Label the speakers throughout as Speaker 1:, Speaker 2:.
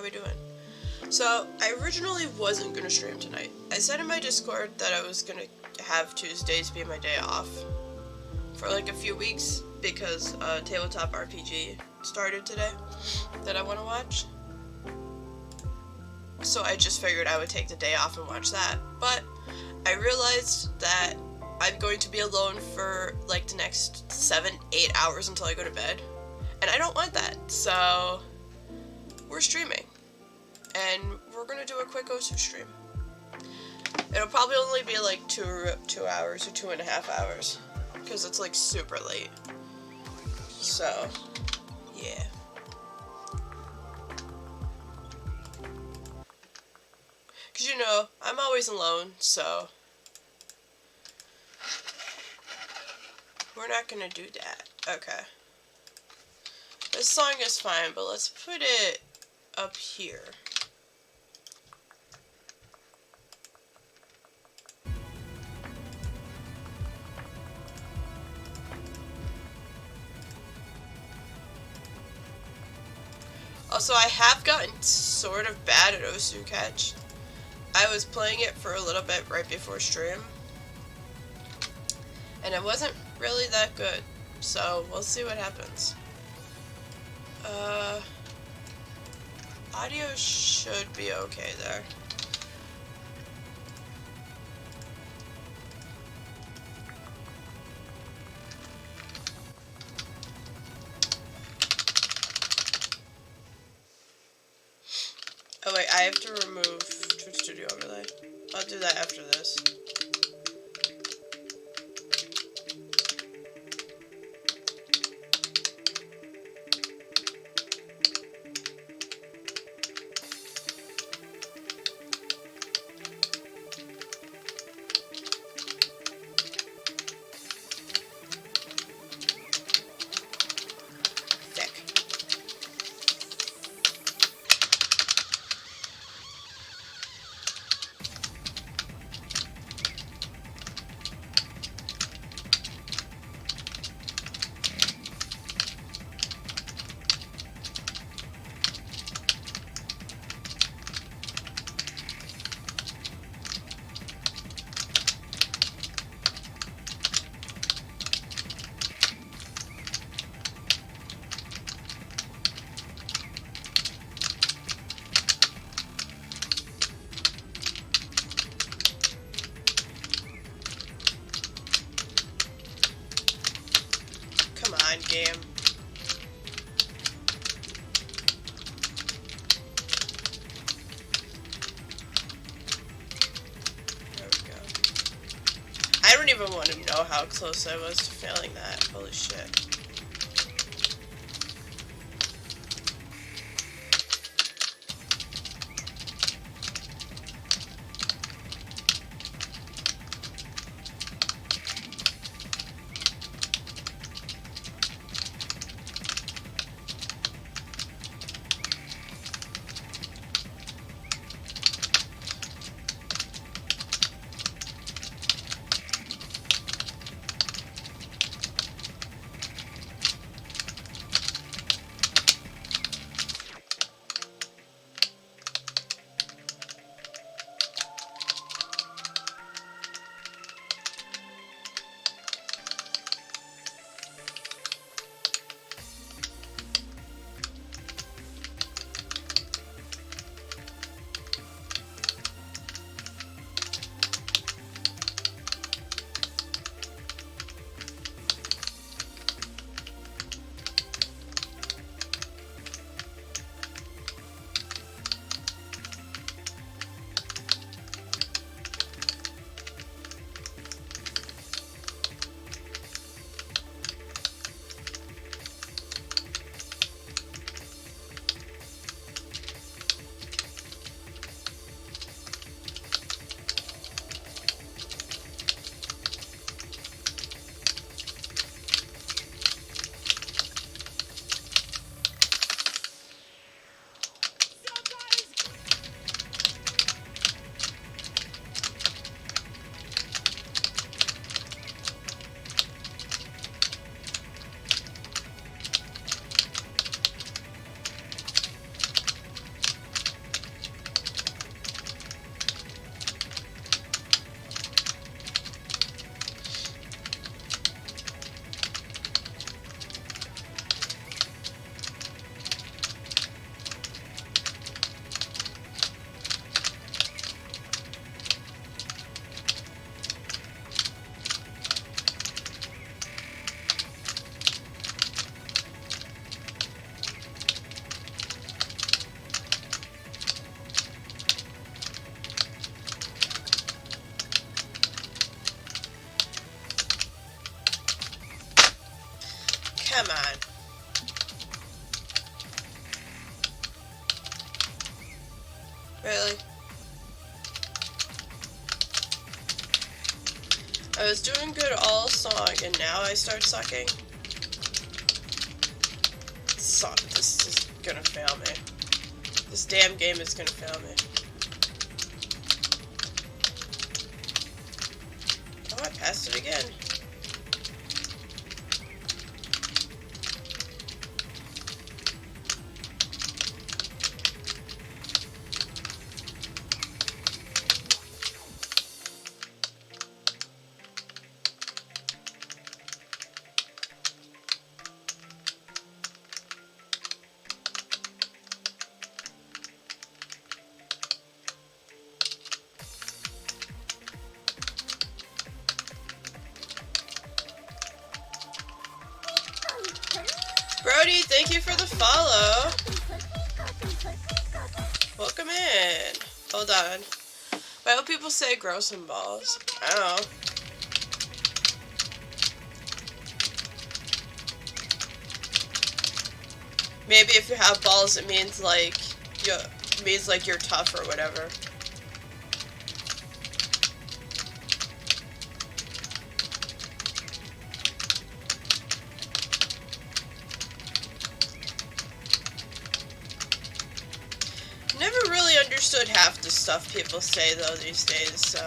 Speaker 1: are we doing? So, I originally wasn't going to stream tonight. I said in my Discord that I was going to have Tuesdays be my day off for like a few weeks because Tabletop RPG started today that I want to watch. So I just figured I would take the day off and watch that. But I realized that I'm going to be alone for like the next 7-8 hours until I go to bed. And I don't want that, so we're streaming. And we're gonna do a quick Osu stream. It'll probably only be like 2 hours or 2.5 hours. Because it's like super late. So, yeah. Because you know, I'm always alone, so we're not gonna do that. Okay. This song is fine, but let's put it up here. Also, I have gotten sort of bad at Osu Catch. I was playing it for a little bit right before stream, and it wasn't really that good, so we'll see what happens. Audio should be okay there. Oh wait, I have to remove Twitch Studio Overlay. I'll do that after this. Game. There we go. I don't even want to know how close I was to failing that. Holy shit. Come on. Really? I was doing good all song, and now I start sucking? This is gonna fail me. This damn game is gonna fail me. Oh, I passed it again. Brody, thank you for the follow. Welcome in. Hold on. Why do people say grow some balls? I don't know. Maybe if you have balls, it means like you're tough or whatever. Never really understood half the stuff people say though these days, so.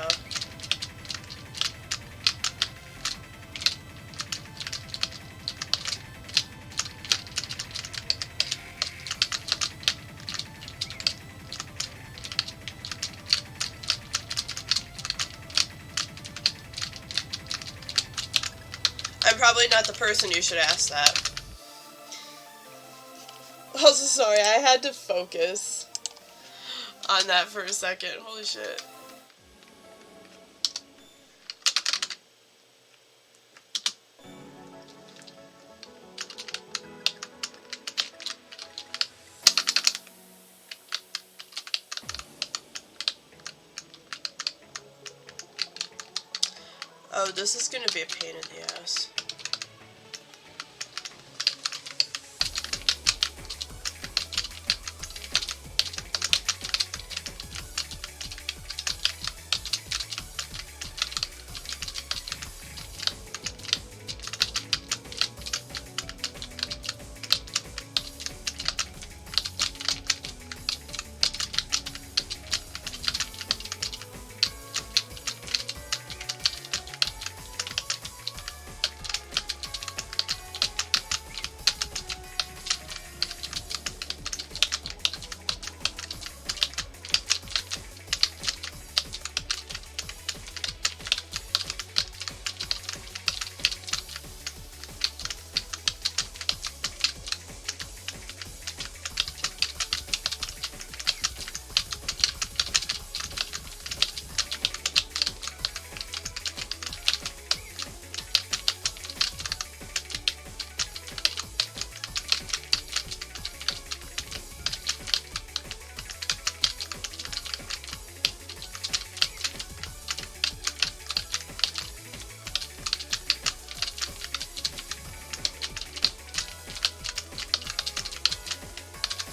Speaker 1: I'm probably not the person you should ask that. Also, sorry, I had to focus on that for a second. Holy shit. Oh, this is gonna be a pain in the ass.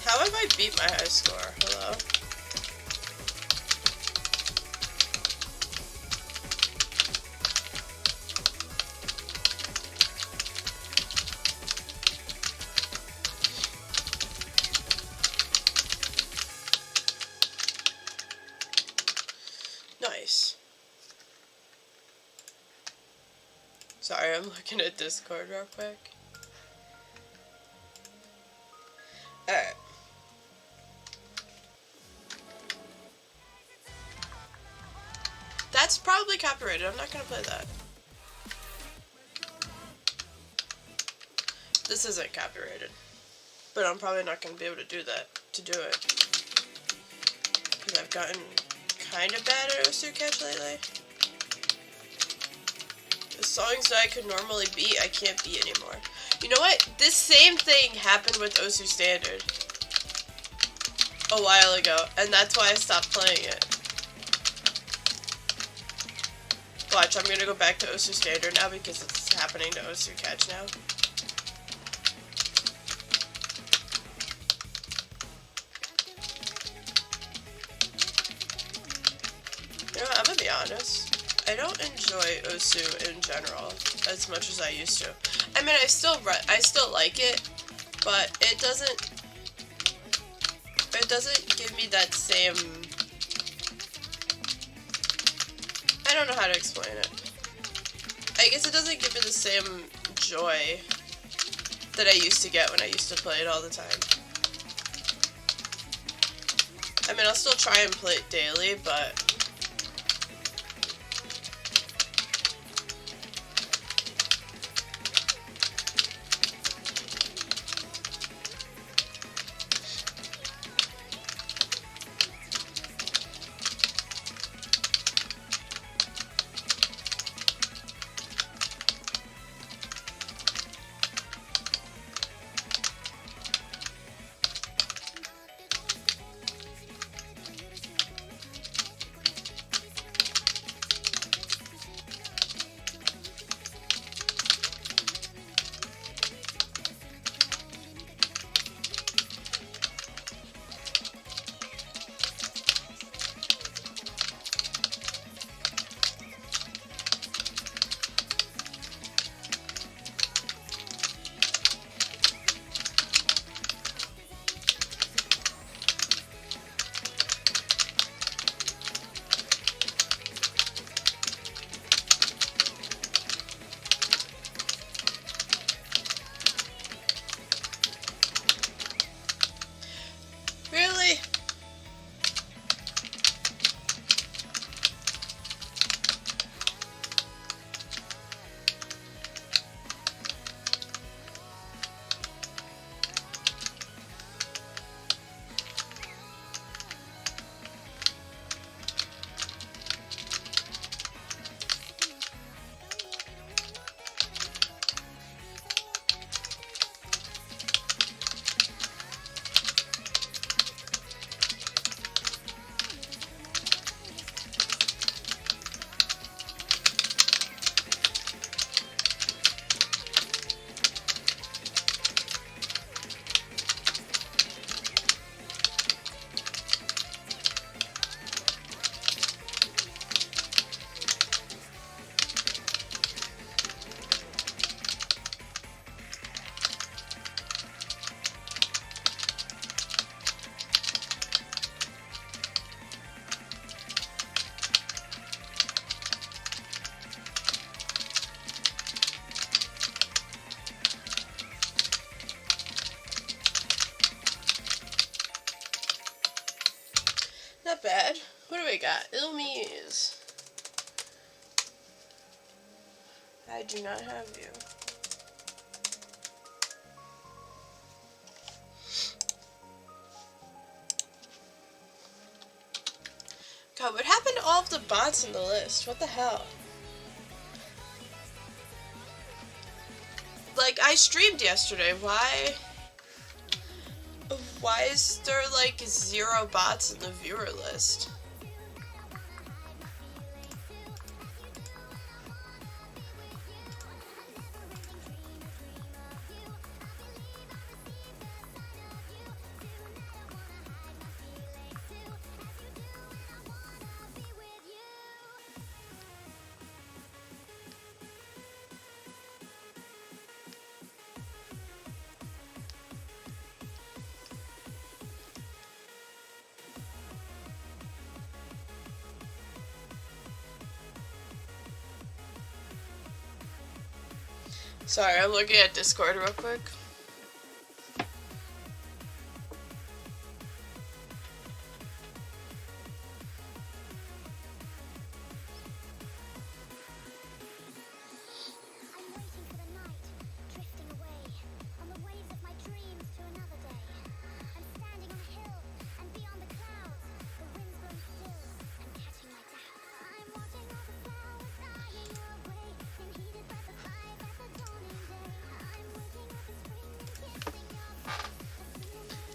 Speaker 1: How have I beat my high score? Hello? Nice. Sorry, I'm looking at Discord real quick. Alright. That's probably copyrighted. I'm not gonna play that. This isn't copyrighted. But I'm probably not gonna be able to do that, to do it. Because I've gotten kind of bad at Osu Catch lately. The songs that I could normally beat, I can't beat anymore. You know what? This same thing happened with Osu Standard a while ago, and that's why I stopped playing it. Watch, I'm gonna go back to Osu Standard now because it's happening to Osu Catch now. be honest, I don't enjoy Osu in general as much as I used to. I mean, I still like it, but it doesn't give me that same, I don't know how to explain it. I guess it doesn't give me the same joy that I used to get when I used to play it all the time. I mean, I'll still try and play it daily, but really? Not bad. What do we got? Ilmise. I do not have you. God, what happened to all of the bots in the list? What the hell? Like, I streamed yesterday. Why is there like 0 bots in the viewer list? Sorry, I'm looking at Discord real quick.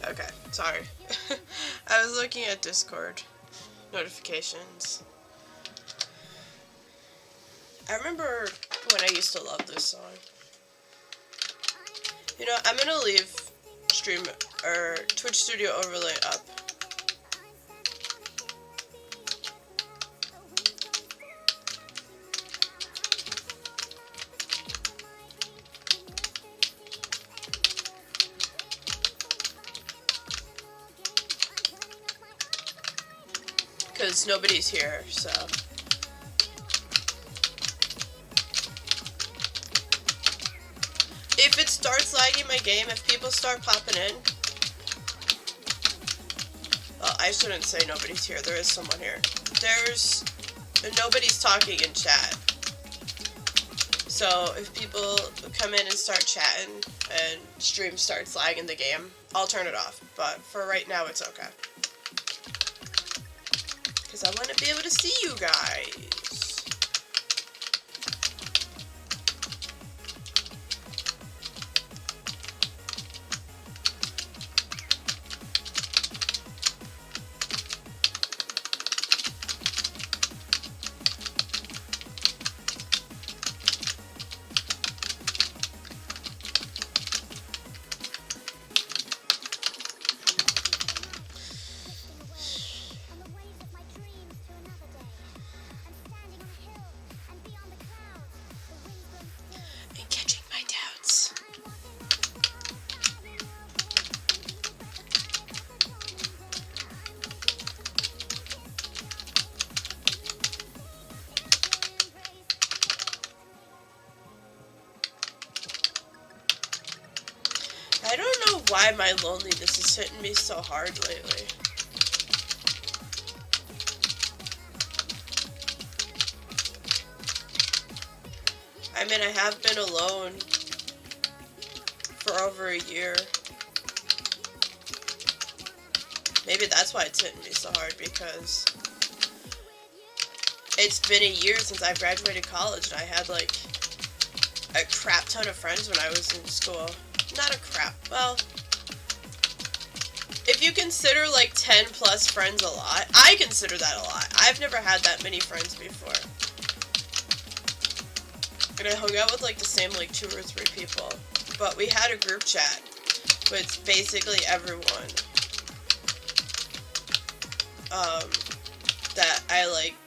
Speaker 1: Okay, sorry. I was looking at Discord notifications. I remember when I used to love this song. You know, I'm gonna leave stream or Twitch Studio Overlay up. because nobody's here, so. If it starts lagging my game, if people start popping in, well, I shouldn't say nobody's here. There is someone here. Nobody's talking in chat. So if people come in and start chatting and stream starts lagging the game, I'll turn it off. But for right now, it's okay. Because I want to be able to see you guys. I don't know why my loneliness is hitting me so hard lately. I mean, I have been alone for over a year. Maybe that's why it's hitting me so hard, because it's been a year since I graduated college, and I had like a crap ton of friends when I was in school. Not a crap, well, if you consider like 10 plus friends a lot, I consider that a lot. I've never had that many friends before. And I hung out with like the same like 2 or 3 people. But we had a group chat with basically everyone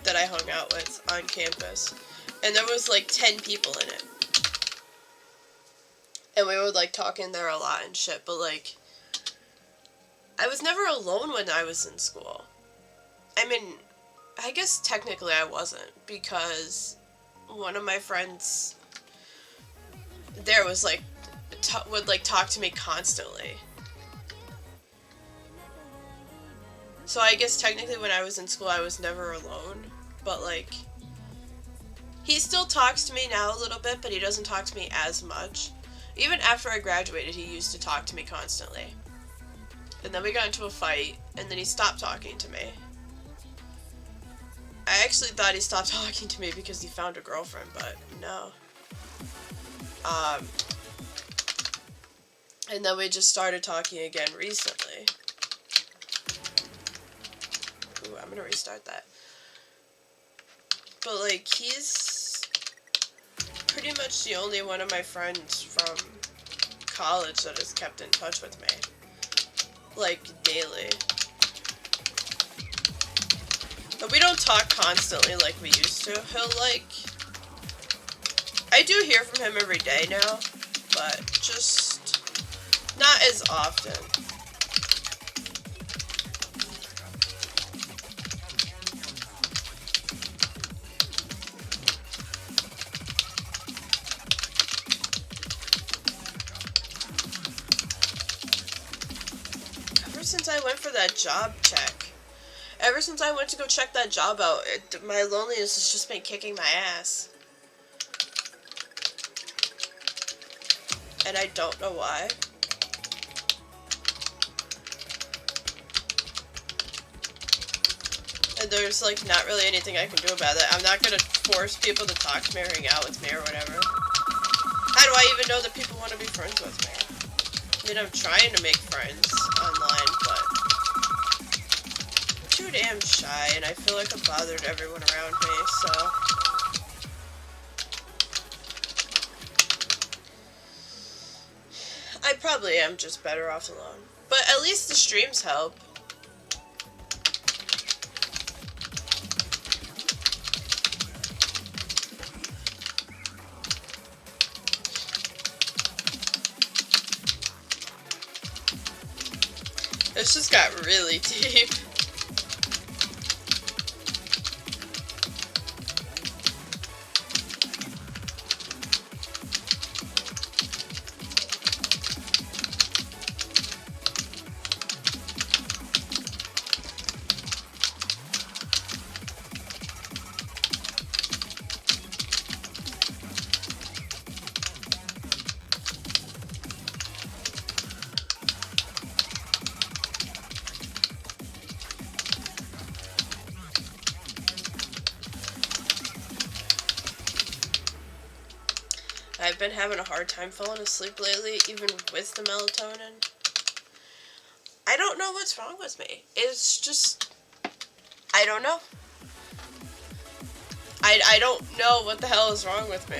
Speaker 1: that I hung out with on campus. And there was like 10 people in it. And we would like talk in there a lot and shit, but like I was never alone when I was in school. I mean, I guess technically I wasn't, because one of my friends there was like would like talk to me constantly. So I guess technically when I was in school I was never alone, but like he still talks to me now a little bit, but he doesn't talk to me as much. Even after I graduated, he used to talk to me constantly. And then we got into a fight, and then he stopped talking to me. I actually thought he stopped talking to me because he found a girlfriend, but no. And then we just started talking again recently. Ooh, I'm gonna restart that. But like, he's pretty much the only one of my friends from college that has kept in touch with me, like, daily. But we don't talk constantly like we used to. He'll, like, I do hear from him every day now, but just not as often. Since I went for that job check, ever since I went to go check that job out, my loneliness has just been kicking my ass. And I don't know why. And there's like not really anything I can do about it. I'm not gonna force people to talk to me or hang out with me or whatever. How do I even know that people want to be friends with me? I mean, I'm trying to make friends online, but I'm too damn shy, and I feel like I've bothered everyone around me, so. I probably am just better off alone. But at least the streams help. This just got really deep. I've been having a hard time falling asleep lately, even with the melatonin. I don't know what's wrong with me. It's just, I don't know. I don't know what the hell is wrong with me.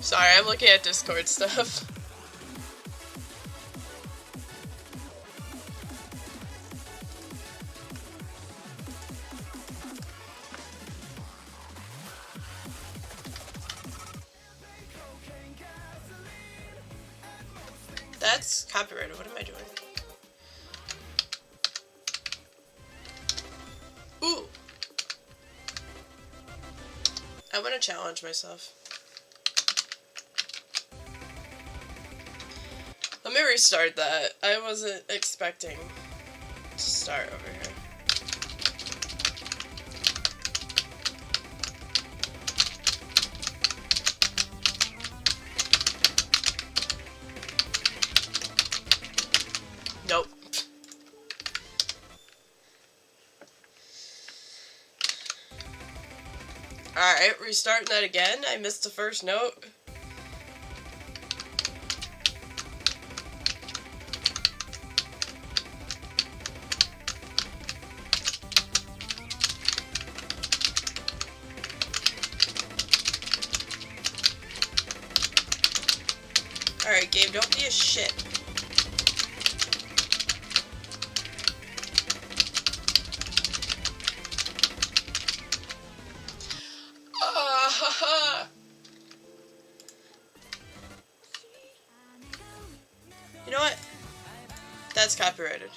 Speaker 1: Sorry, I'm looking at Discord stuff. That's copyrighted. What am I doing? Ooh. I want to challenge myself. Let me restart that. I wasn't expecting to start over here. Nope. Alright, restarting that again. I missed the first note. Alright, Gabe, don't be a shit. You know what? That's copyrighted.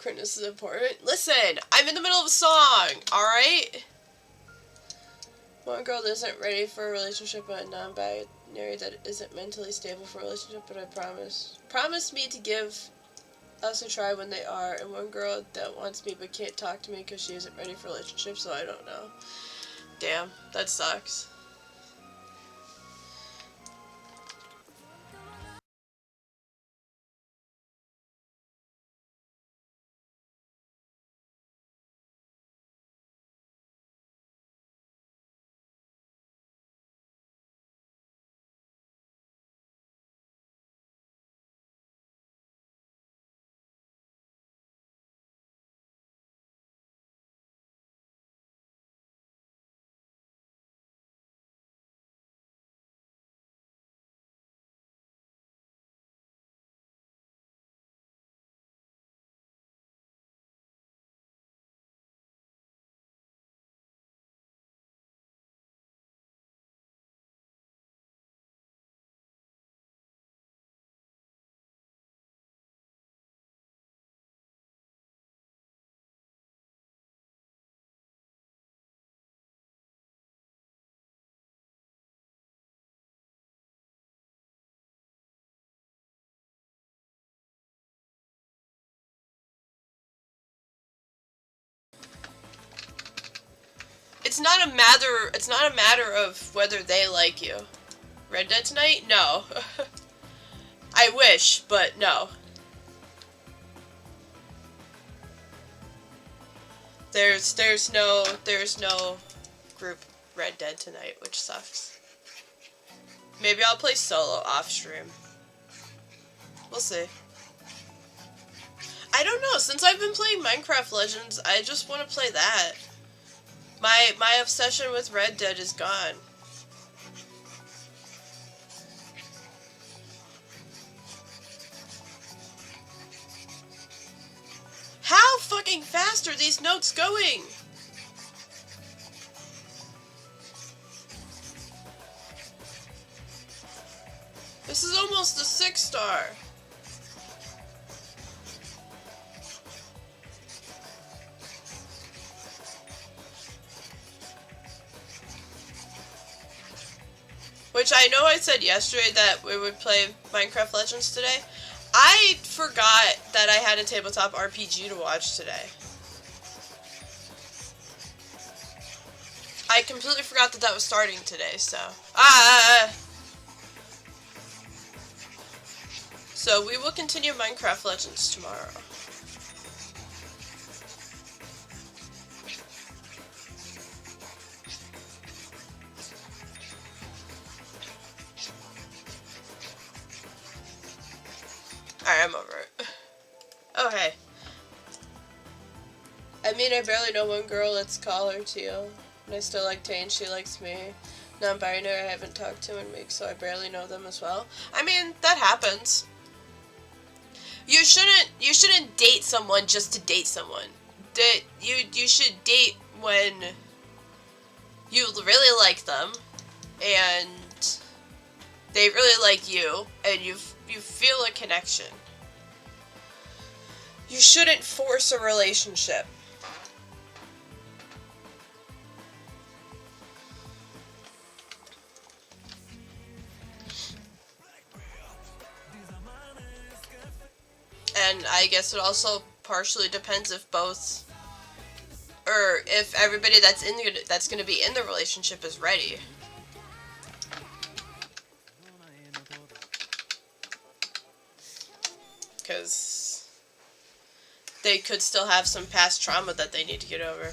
Speaker 1: Criticism is important. Listen, I'm in the middle of a song, alright? One girl that isn't ready for a relationship, but non-binary that isn't mentally stable for a relationship, but I promised me to give us a try when they are, and one girl that wants me but can't talk to me because she isn't ready for a relationship, so I don't know. Damn, that sucks. It's not a matter of whether they like you. Red Dead tonight? No. I wish, but no. There's no group Red Dead tonight, which sucks. Maybe I'll play solo off stream. We'll see. I don't know, since I've been playing Minecraft Legends, I just want to play that. My obsession with Red Dead is gone. How fucking fast are these notes going? This is almost a 6-star. Which I know I said yesterday that we would play Minecraft Legends today. I forgot that I had a tabletop RPG to watch today. I completely forgot that that was starting today, so... So we will continue Minecraft Legends tomorrow. Alright, I'm over it. Oh, hey. I mean, I barely know one girl, let's call her Teal. And I still like Tay and she likes me. Non-binary, I haven't talked to in weeks, so I barely know them as well. I mean, that happens. You shouldn't date someone just to date someone. You should date when you really like them, and they really like you, and you feel a connection. You shouldn't force a relationship. And I guess it also partially depends if both, or if everybody that's going to be in the relationship is ready. Because they could still have some past trauma that they need to get over.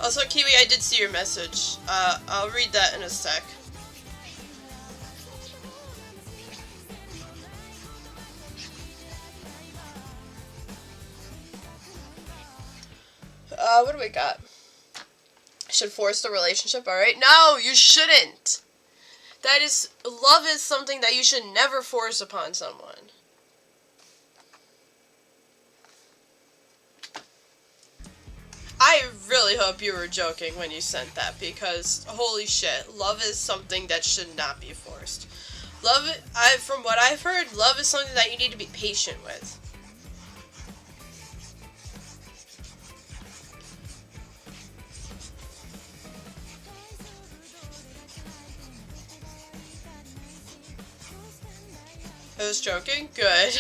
Speaker 1: Also, Kiwi, I did see your message. I'll read that in a sec. What do we got? Should force the relationship, alright? No, you shouldn't! Love is something that you should never force upon someone. I really hope you were joking when you sent that, because holy shit, love is something that should not be forced. From what I've heard, love is something that you need to be patient with. I was joking? Good.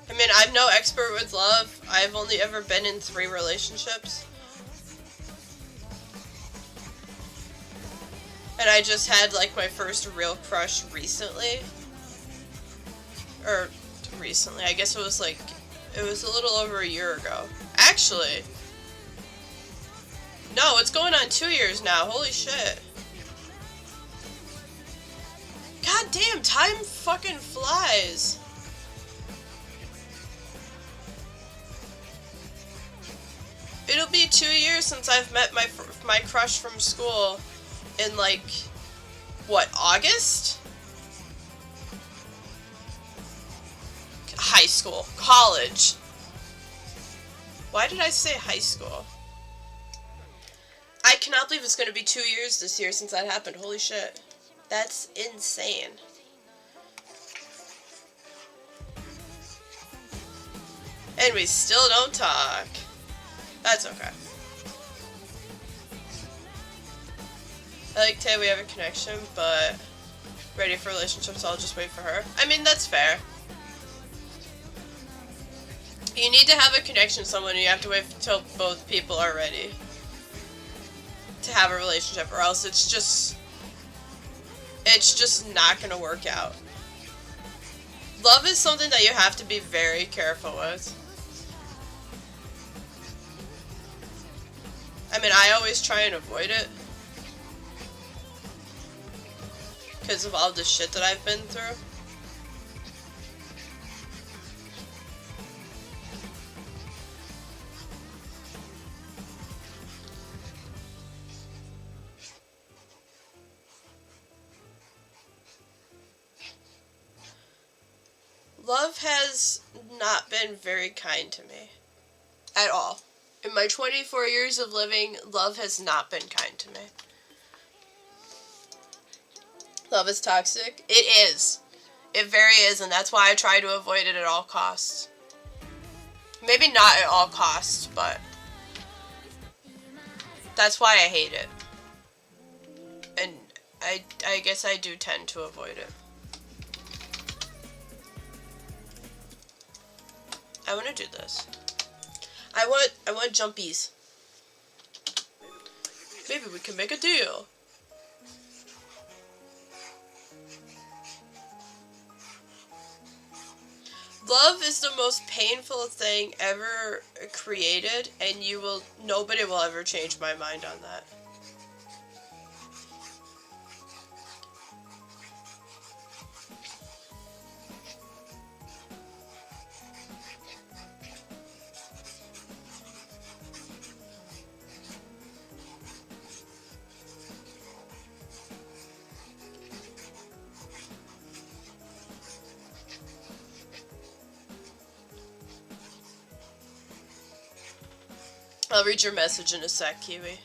Speaker 1: I mean, I'm no expert with love. I've only ever been in 3 relationships. And I just had, like, my first real crush recently. Or, recently. I guess it was, like, it was a little over a year ago. Actually. No, it's going on 2 years now. Holy shit. God damn, time fucking flies. It'll be 2 years since I've met my crush from school in, like, what, August? High school. College. Why did I say high school? I cannot believe it's going to be 2 years this year since that happened. Holy shit. That's insane. And we still don't talk. That's okay. I like Tay, we have a connection, but ready for relationships, I'll just wait for her. I mean, that's fair. You need to have a connection with someone, and you have to wait until both people are ready to have a relationship, or else it's just not gonna work out. Love is something that you have to be very careful with. I mean, I always try and avoid it because of all the shit that I've been through. Love has not been very kind to me. At all. In my 24 years of living, love has not been kind to me. Love is toxic. It is. It very is, and that's why I try to avoid it at all costs. Maybe not at all costs, but that's why I hate it. And I guess I do tend to avoid it. I want to do this. I want jumpies. Maybe we can make a deal. Love is the most painful thing ever created, and nobody will ever change my mind on that. I'll read your message in a sec, Kiwi.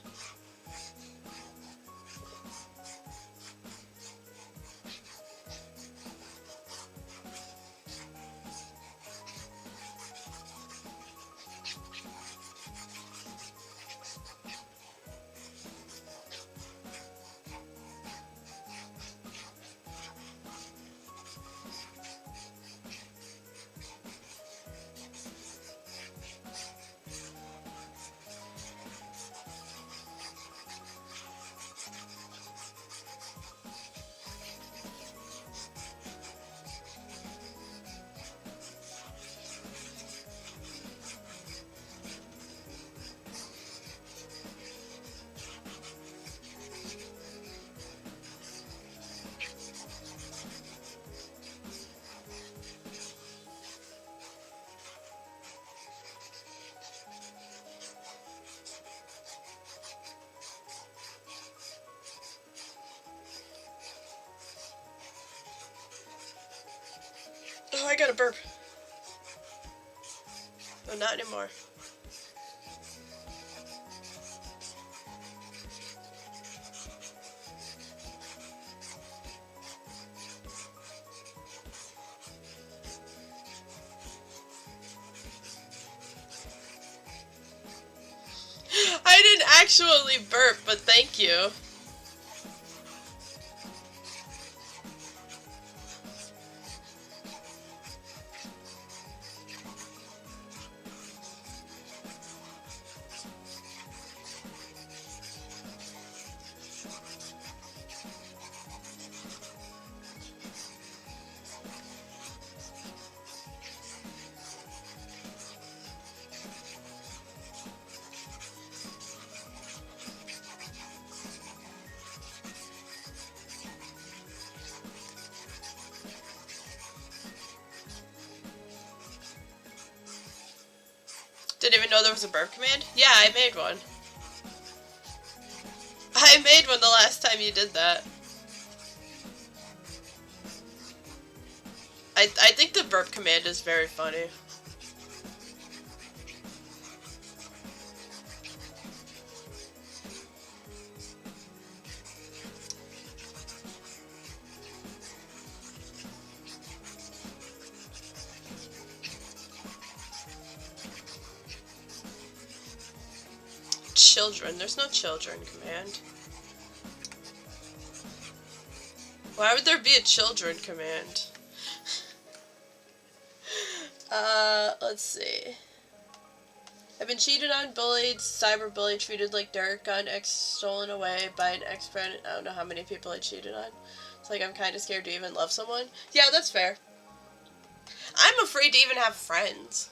Speaker 1: I got a burp. Oh, not anymore. I didn't actually burp, but thank you. Didn't even know there was a burp command? Yeah, I made one. I made one the last time you did that. I think the burp command is very funny. Children. There's no children command. Why would there be a children command? Let's see. I've been cheated on, bullied, cyberbullied, treated like dirt, gotten stolen away by an ex-friend. I don't know how many people I cheated on. It's like I'm kind of scared to even love someone. Yeah, that's fair. I'm afraid to even have friends.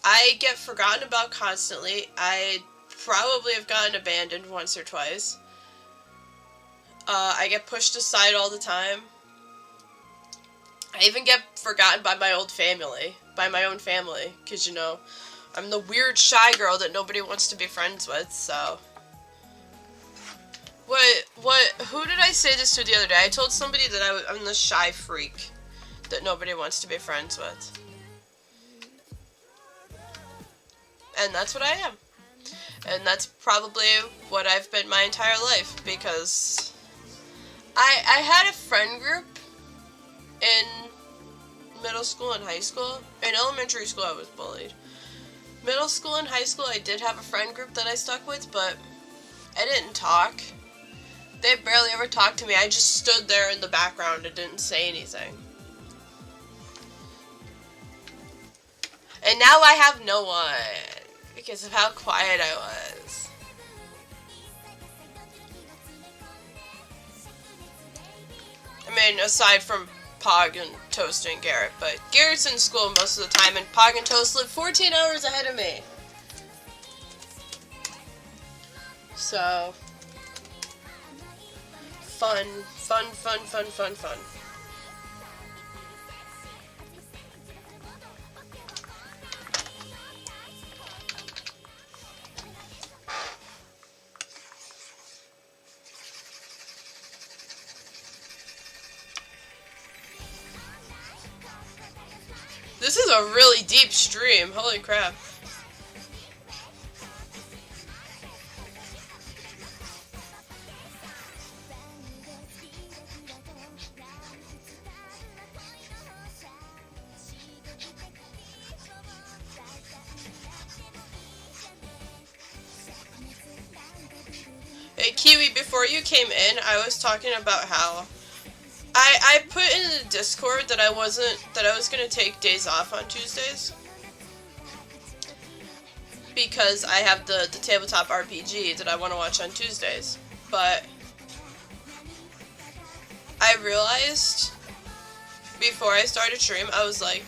Speaker 1: I get forgotten about constantly. I probably have gotten abandoned once or twice. I get pushed aside all the time. I even get forgotten by my own family, because, you know, I'm the weird shy girl that nobody wants to be friends with, so. Who did I say this to the other day? I told somebody that I'm the shy freak that nobody wants to be friends with. And that's what I am. And that's probably what I've been my entire life, because I had a friend group in middle school and high school. In elementary school, I was bullied. Middle school and high school, I did have a friend group that I stuck with, but I didn't talk. They barely ever talked to me. I just stood there in the background and didn't say anything. And now I have no one, because of how quiet I was. I mean, aside from Pog and Toast and Garrett, but Garrett's in school most of the time, and Pog and Toast live 14 hours ahead of me. So, fun. This is a really deep stream, holy crap. Hey Kiwi, before you came in, I was talking about how I put in the Discord that I was gonna take days off on Tuesdays because I have the tabletop RPG that I want to watch on Tuesdays, but I realized before I started stream, I was like,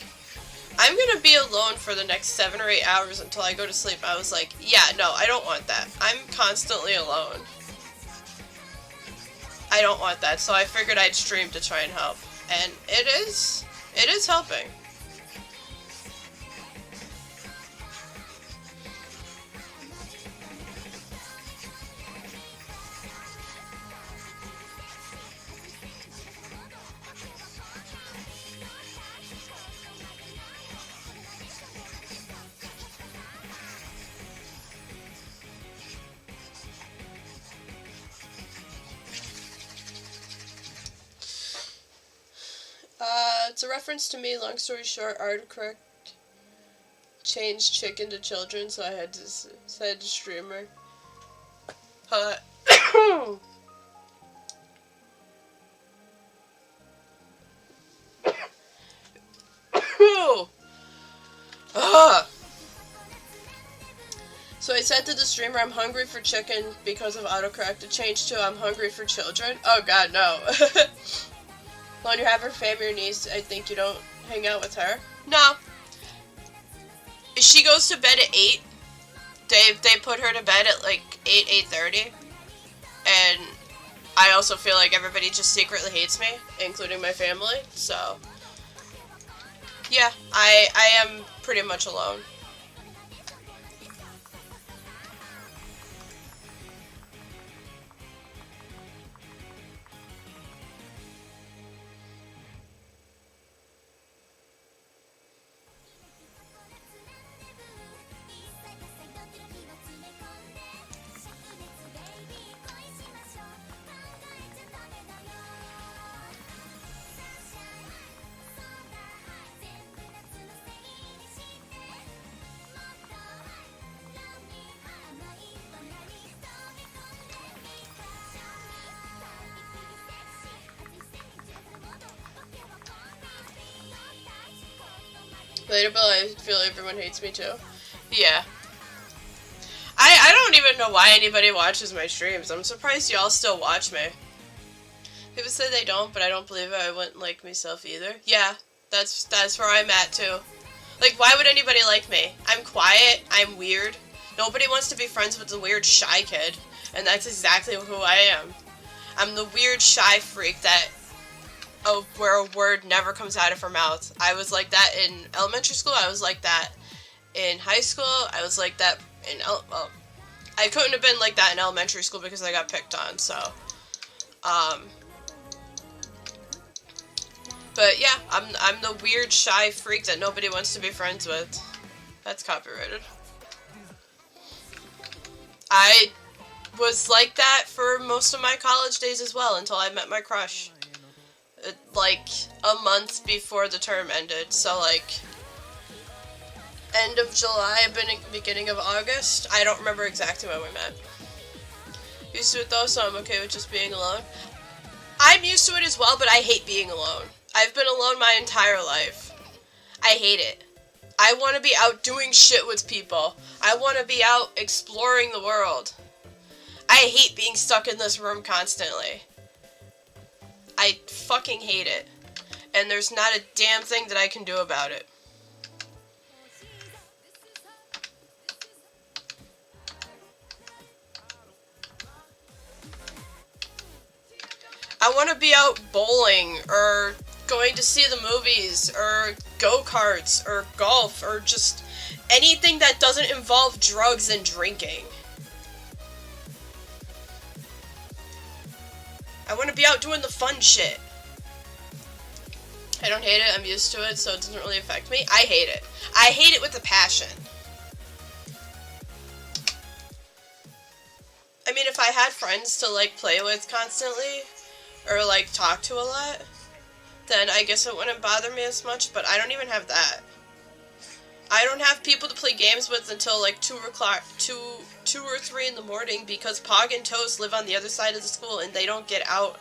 Speaker 1: I'm gonna be alone for the next 7 or 8 hours until I go to sleep. I was like, yeah, no, I don't want that. I'm constantly alone. I don't want that, so I figured I'd stream to try and help. And it is helping. It's a reference to me. Long story short, autocorrect changed chicken to children, so I had to said streamer. So I said to the streamer, I'm hungry for chicken because of autocorrect. It changed to I'm hungry for children. Oh god, no. When you have her fame your niece, I think you don't hang out with her. No. She goes to bed at 8. They put her to bed at like 8:30. And I also feel like everybody just secretly hates me, including my family. So yeah, I am pretty much alone. Relatable, I feel everyone hates me too. Yeah. I don't even know why anybody watches my streams. I'm surprised y'all still watch me. People say they don't, but I don't believe it. I wouldn't like myself either. Yeah, that's where I'm at too. Like, why would anybody like me? I'm quiet, I'm weird. Nobody wants to be friends with the weird shy kid. And that's exactly who I am. I'm the weird shy freak that where a word never comes out of her mouth. I was like that in elementary school, I was like that in high school, I was like that in, well, I couldn't have been like that in elementary school because I got picked on, so, but yeah, I'm the weird shy freak that nobody wants to be friends with. That's copyrighted. I was like that for most of my college days as well, until I met my crush. Like, a month before the term ended, so like, end of July, beginning of August. I don't remember exactly when we met. Used to it though, so I'm okay with just being alone. I'm used to it as well, but I hate being alone. I've been alone my entire life. I hate it. I want to be out doing shit with people. I want to be out exploring the world. I hate being stuck in this room constantly. I fucking hate it. And there's not a damn thing that I can do about it. I want to be out bowling, or going to see the movies, or go-karts, or golf, or just anything that doesn't involve drugs and drinking. I want to be out doing the fun shit. I don't hate it, I'm used to it, so it doesn't really affect me. I hate it. I hate it with a passion. I mean, if I had friends to, like, play with constantly, or, like, talk to a lot, then I guess it wouldn't bother me as much, but I don't even have that. I don't have people to play games with until, like, 2 or 3 in the morning, because Pog and Toast live on the other side of the school, and they don't get out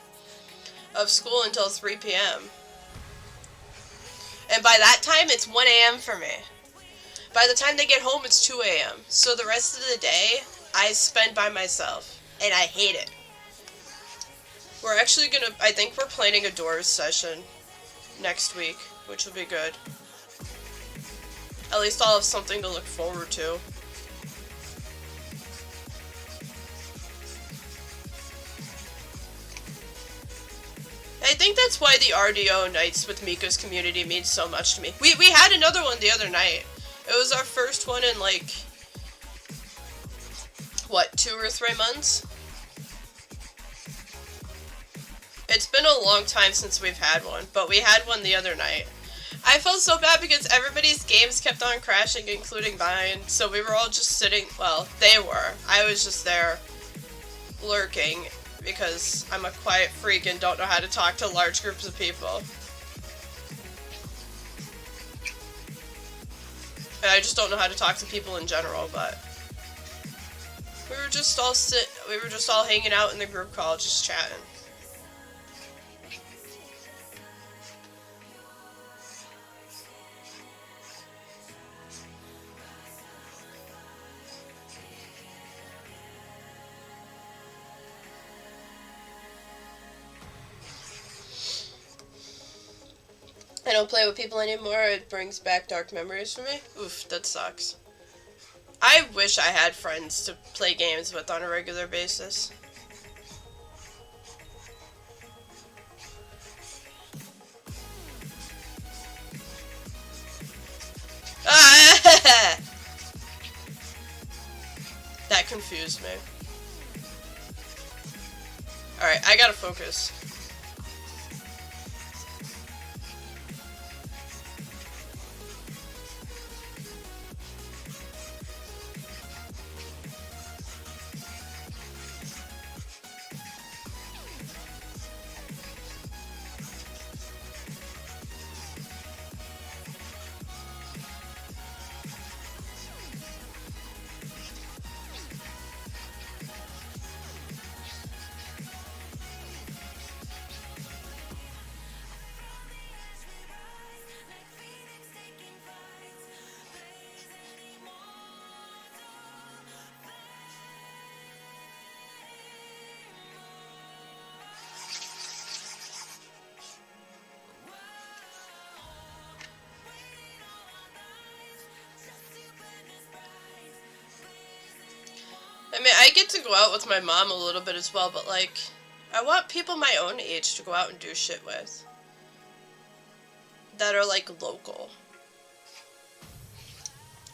Speaker 1: of school until 3 p.m. And by that time, it's 1 a.m. for me. By the time they get home, it's 2 a.m. So the rest of the day, I spend by myself, and I hate it. We're actually gonna, I think we're planning a Doors session next week, which will be good. At least I'll have something to look forward to. I think that's why the RDO nights with Mika's community means so much to me. We had another one the other night. It was our first one in, like, what, 2 or 3 months? It's been a long time since we've had one, but we had one the other night. I felt so bad because everybody's games kept on crashing, including mine, so we were all just sitting, well, they were. I was just there, lurking, because I'm a quiet freak and don't know how to talk to large groups of people. And I just don't know how to talk to people in general, but we were just all hanging out in the group call, just chatting. I don't play with people anymore. It brings back dark memories for me. Oof, that sucks. I wish I had friends to play games with on a regular basis. Ah! That confused me. Alright, I gotta focus. I mean, I get to go out with my mom a little bit as well, but like, I want people my own age to go out and do shit with. That are like local.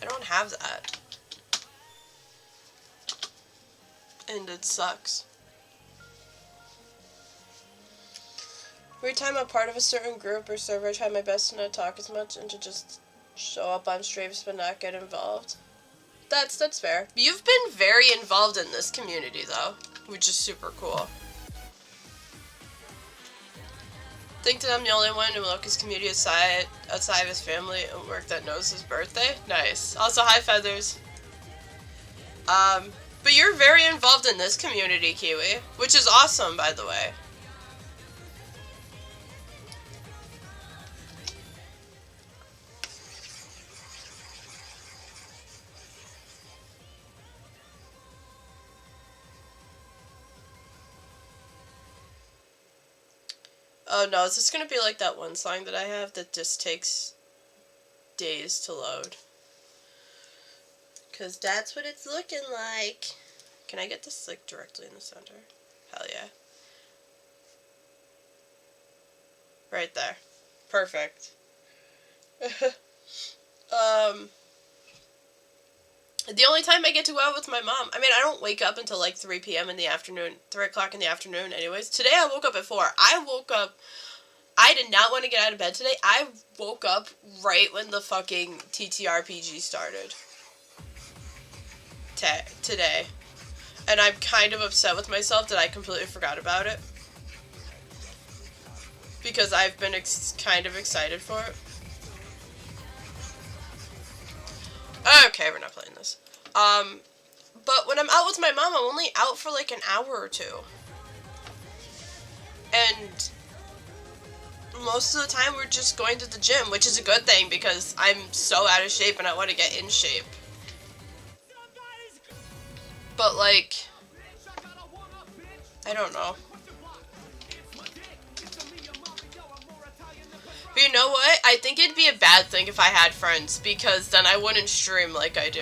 Speaker 1: I don't have that. And it sucks. Every time I'm part of a certain group or server, I try my best to not talk as much and to just show up on streams but not get involved. That's fair. You've been very involved in this community though, which is super cool. Think that I'm the only one in Loki's community outside of his family and work that knows his birthday? Nice. Also, hi Feathers. But you're very involved in this community, Kiwi, which is awesome, by the way. Oh no, is this gonna be like that one song that I have that just takes days to load? Cause that's what it's looking like. Can I get this like directly in the center? Hell yeah. Right there. Perfect. The only time I get to go out with my mom, I mean, I don't wake up until like 3 p.m. in the afternoon, 3 o'clock in the afternoon anyways. Today I woke up at 4. I did not want to get out of bed today. I woke up right when the fucking TTRPG started. Today. And I'm kind of upset with myself that I completely forgot about it. Because I've been kind of excited for it. Okay, we're not playing this. But when I'm out with my mom, I'm only out for like an hour or two. And most of the time we're just going to the gym, which is a good thing because I'm so out of shape and I want to get in shape. But like, I don't know. But you know what? I think it'd be a bad thing if I had friends, because then I wouldn't stream like I do.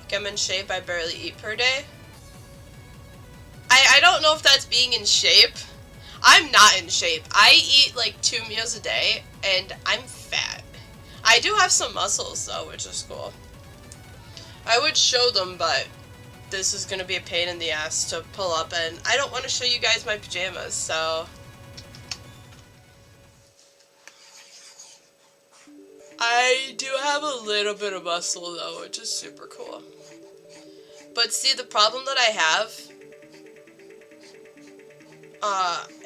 Speaker 1: Like I'm in shape, I barely eat per day. I don't know if that's being in shape. I'm not in shape. I eat like 2 meals a day, and I'm fat. I do have some muscles though, which is cool. I would show them, but this is gonna be a pain in the ass to pull up, and I don't want to show you guys my pajamas, so. I do have a little bit of muscle though, which is super cool. But see, the problem that I have,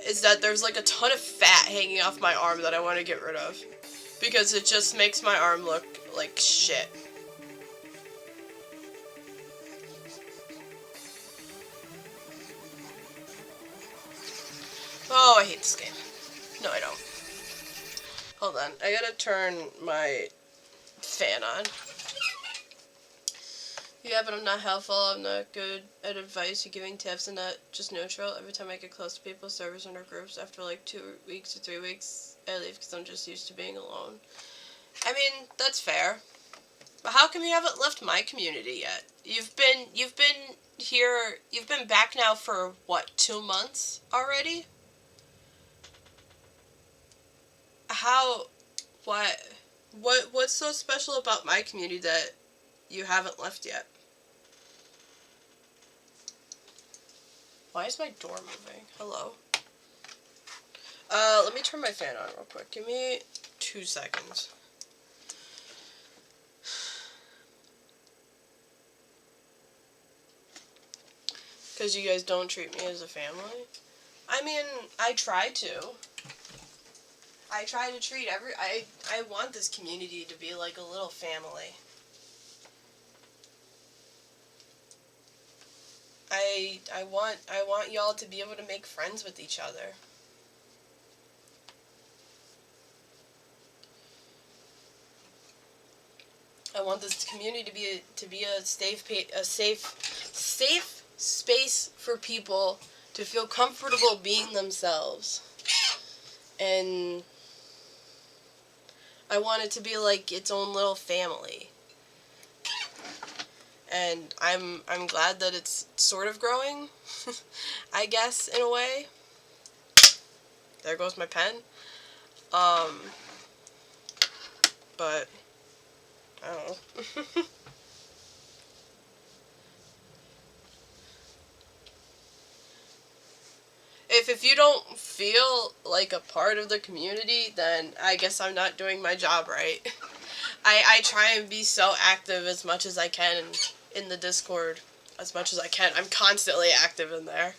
Speaker 1: is that there's like a ton of fat hanging off my arm that I want to get rid of. Because it just makes my arm look like shit. Oh, I hate this game. No, I don't. Hold on. I gotta turn my fan on. Yeah, but I'm not helpful. I'm not good at advice. You're giving tips and not just neutral. Every time I get close to people, servers in our groups, after like 2 weeks or 3 weeks, I leave because I'm just used to being alone. I mean, that's fair. But how come you haven't left my community yet? You've been here, you've been back now for, what, 2 months already? How, what's so special about my community that you haven't left yet? Why is my door moving? Hello? Let me turn my fan on real quick. Give me 2 seconds. Because you guys don't treat me as a family? I mean, I try to. I try to treat I want this community to be like a little family. I want y'all to be able to make friends with each other. I want this community to be a safe space for people to feel comfortable being themselves. And I want it to be like its own little family. And I'm glad that it's sort of growing, I guess, in a way. There goes my pen. But I don't know. If you don't feel like a part of the community, then I guess I'm not doing my job right. I try and be so active as much as I can in the Discord, as much as I can. I'm constantly active in there.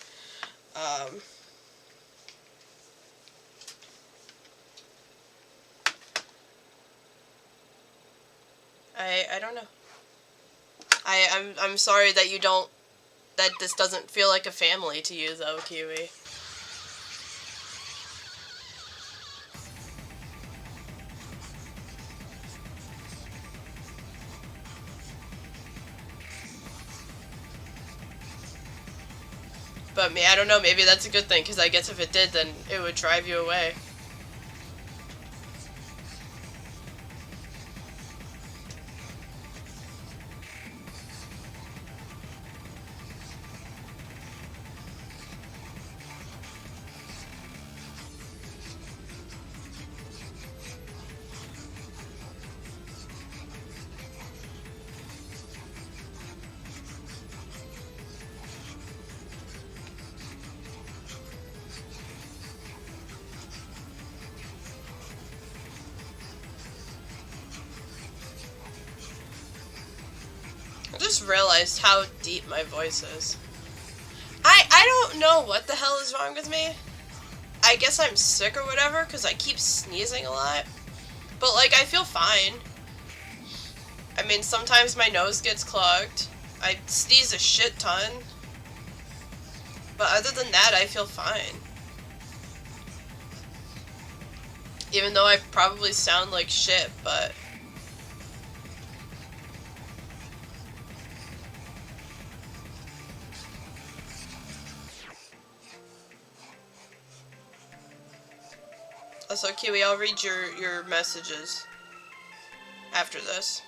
Speaker 1: I don't know. I'm sorry that that this doesn't feel like a family to you though, Kiwi. But I don't know, maybe that's a good thing, because I guess if it did, then it would drive you away. I just realized how deep my voice is. I don't know what the hell is wrong with me. I guess I'm sick or whatever, because I keep sneezing a lot. But, like, I feel fine. I mean, sometimes my nose gets clogged. I sneeze a shit ton. But other than that, I feel fine. Even though I probably sound like shit, but... Also, Kiwi, I'll read your messages after this.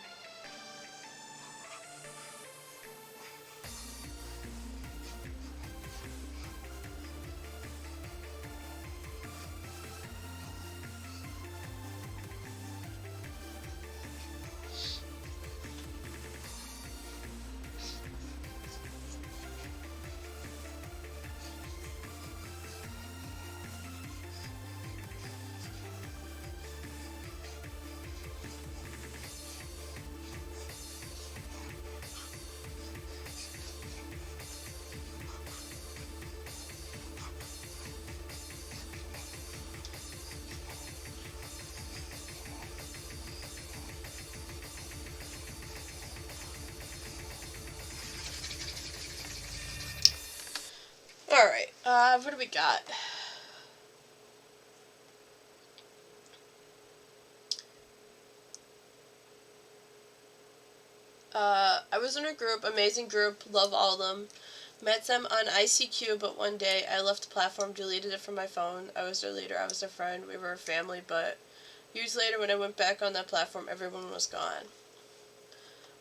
Speaker 1: What do we got? I was in a group, amazing group, love all of them. Met them on ICQ, but one day I left the platform, deleted it from my phone. I was their leader, I was their friend, we were a family, but years later when I went back on that platform, everyone was gone.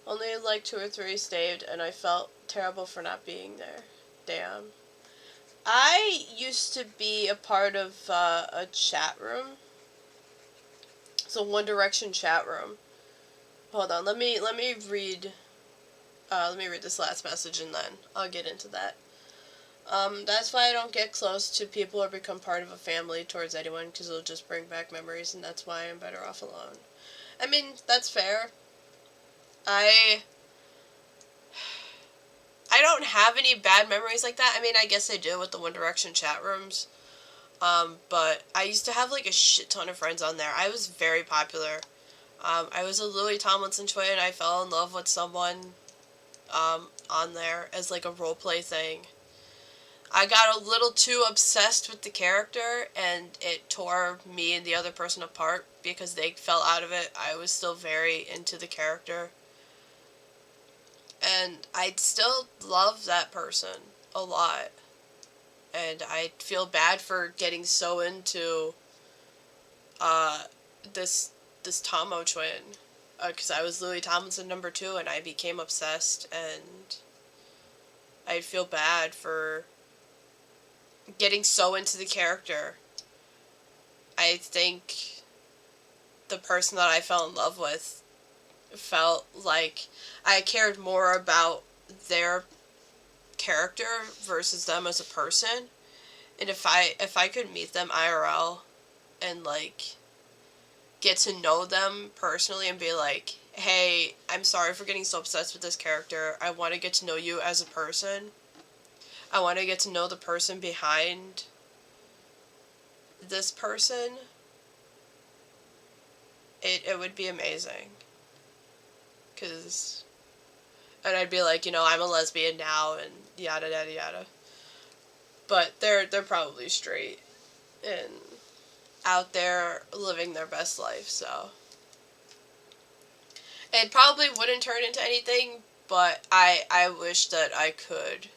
Speaker 1: Only like 2 or 3 stayed, and I felt terrible for not being there. Damn. I used to be a part of a chat room. It's a One Direction chat room. Hold on, let me read this last message and then I'll get into that. That's why I don't get close to people or become part of a family towards anyone, because it'll just bring back memories, and that's why I'm better off alone. I mean, that's fair. I don't have any bad memories like that. I mean, I guess I do with the One Direction chat rooms. But I used to have like a shit ton of friends on there. I was very popular. I was a Louis Tomlinson twin, and I fell in love with someone on there as like a roleplay thing. I got a little too obsessed with the character, and it tore me and the other person apart because they fell out of it. I was still very into the character. And I'd still love that person a lot. And I feel bad for getting so into this Tomo twin. Because I was Louis Tomlinson #2, and I became obsessed, and I feel bad for getting so into the character. I think the person that I fell in love with felt like I cared more about their character versus them as a person. And if I could meet them IRL and like get to know them personally and be like, hey, I'm sorry for getting so obsessed with this character. I want to get to know you as a person. I want to get to know the person behind this person. It would be amazing. And I'd be like, I'm a lesbian now and yada yada yada. But they're probably straight and out there living their best life, so it probably wouldn't turn into anything, but I wish that I could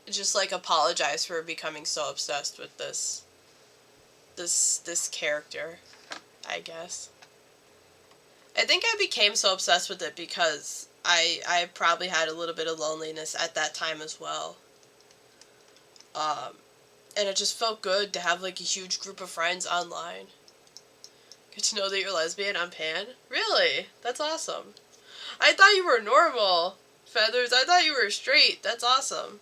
Speaker 1: just like apologize for becoming so obsessed with this character, I guess. I think I became so obsessed with it because I probably had a little bit of loneliness at that time as well. And it just felt good to have like a huge group of friends online. Get to know that you're lesbian on Pan? Really? That's awesome. I thought you were normal. Feathers, I thought you were straight. That's awesome.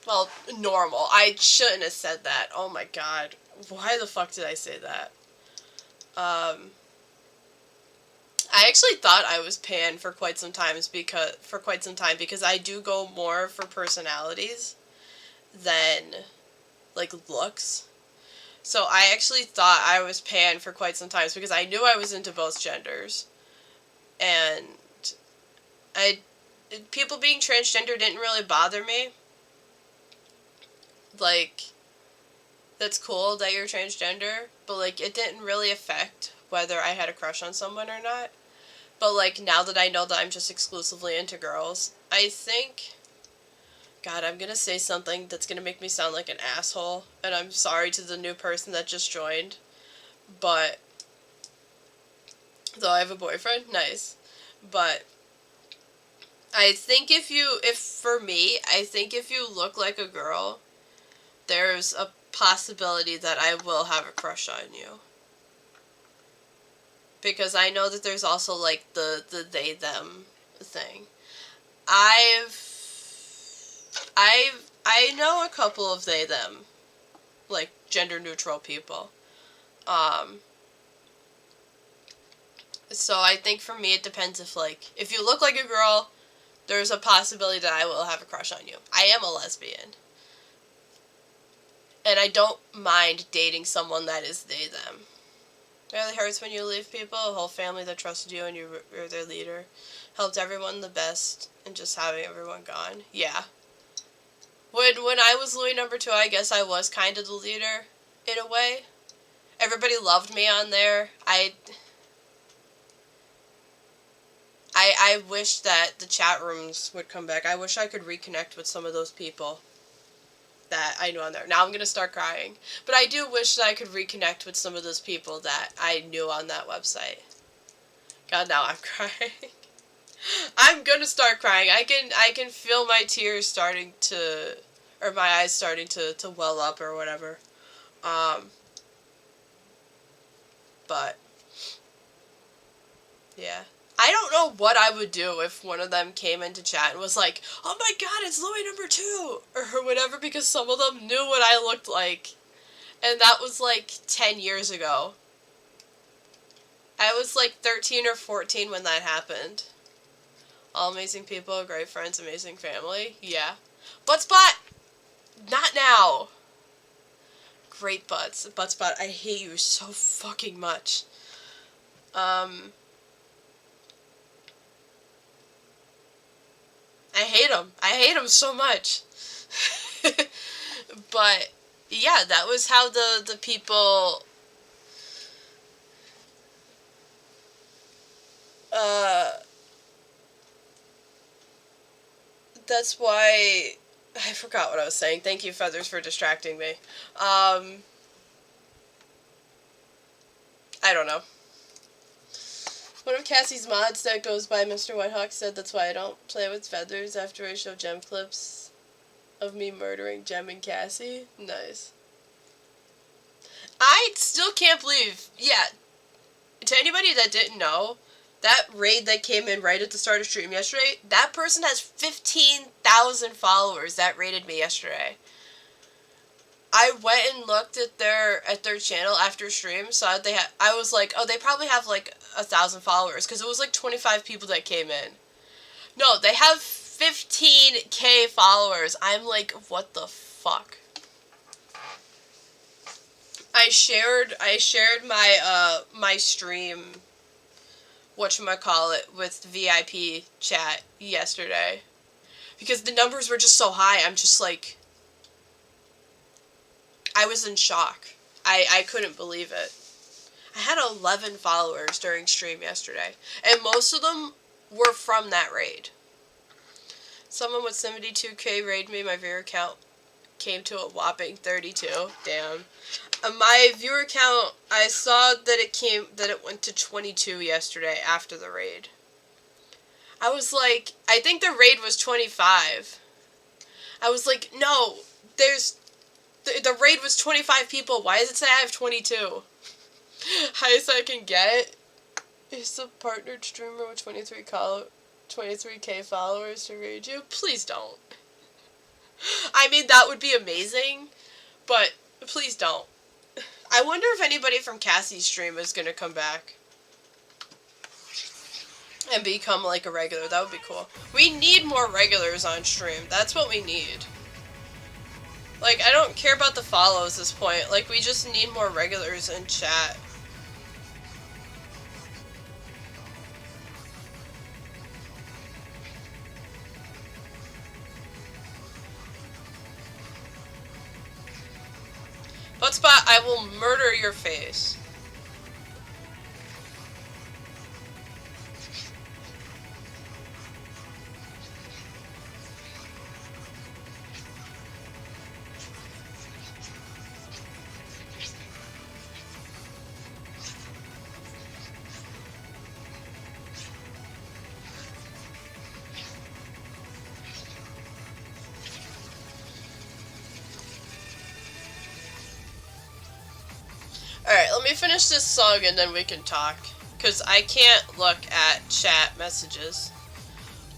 Speaker 1: Well, normal. I shouldn't have said that. Oh my god. Why the fuck did I say that? I actually thought I was pan for quite some time because I do go more for personalities than like looks. So I actually thought I was pan for quite some time because I knew I was into both genders. And people being transgender didn't really bother me. Like, that's cool that you're transgender, but like it didn't really affect whether I had a crush on someone or not. But like now that I know that I'm just exclusively into girls, I think, God, I'm gonna say something that's gonna make me sound like an asshole, and I'm sorry to the new person that just joined, but though I have a boyfriend, nice. But I think if you look like a girl, there's a possibility that I will have a crush on you. Because I know that there's also like the they them thing. I know a couple of they them, like gender neutral people. So I think for me it depends if you look like a girl, there's a possibility that I will have a crush on you. I am a lesbian. And I don't mind dating someone that is they them. It really hurts when you leave people, a whole family that trusted you and you were their leader. Helped everyone the best, and just having everyone gone. Yeah. When I was Louis number 2, I guess I was kind of the leader, in a way. Everybody loved me on there. I wish that the chat rooms would come back. I wish I could reconnect with some of those people that I knew on there. Now I'm going to start crying. But I do wish that I could reconnect with some of those people that I knew on that website. God, now I'm crying. I'm going to start crying. I can feel my tears starting to, or my eyes starting to well up or whatever. But, yeah. I don't know what I would do if one of them came into chat and was like, oh my god, it's Louis number 2, or whatever, because some of them knew what I looked like. And that was like 10 years ago. I was like 13 or 14 when that happened. All amazing people, great friends, amazing family. Yeah. Buttspot! Not now! Great Butts. Buttspot, I hate you so fucking much. I hate him. I hate him so much. But, yeah, that was how the people... That's why... I forgot what I was saying. Thank you, Feathers, for distracting me. I don't know. One of Cassie's mods that goes by Mr. Whitehawk said that's why I don't play with Feathers after I show gem clips of me murdering Gem and Cassie. Nice. I still can't believe, yeah, to anybody that didn't know, that raid that came in right at the start of stream yesterday, that person has 15,000 followers that raided me yesterday. I went and looked at their channel after stream, saw they had, I was like, oh, they probably have like 1,000 followers, because it was like 25 people that came in. No, they have 15k followers. I'm like, what the fuck? I shared my my stream, whatchamacallit, with VIP chat yesterday, because the numbers were just so high. I'm just like, I was in shock. I couldn't believe it. I had 11 followers during stream yesterday, and most of them were from that raid. Someone with 72k raided me. My viewer count came to a whopping 32. Damn. My viewer count, I saw that it went to 22 yesterday after the raid. I was like, I think the raid was 25. I was like, no, the raid was 25 people. Why does it say I have 22? Highest I can get is a partnered streamer with 23k followers to raid you. Please don't. I mean, that would be amazing, but please don't. I wonder if anybody from Cassie's stream is gonna come back and become like a regular. That would be cool. We need more regulars on stream. That's what we need. Like, I don't care about the follows at this point. Like, we just need more regulars in chat. Buttspot, I will murder your face. Alright, let me finish this song and then we can talk. Because I can't look at chat messages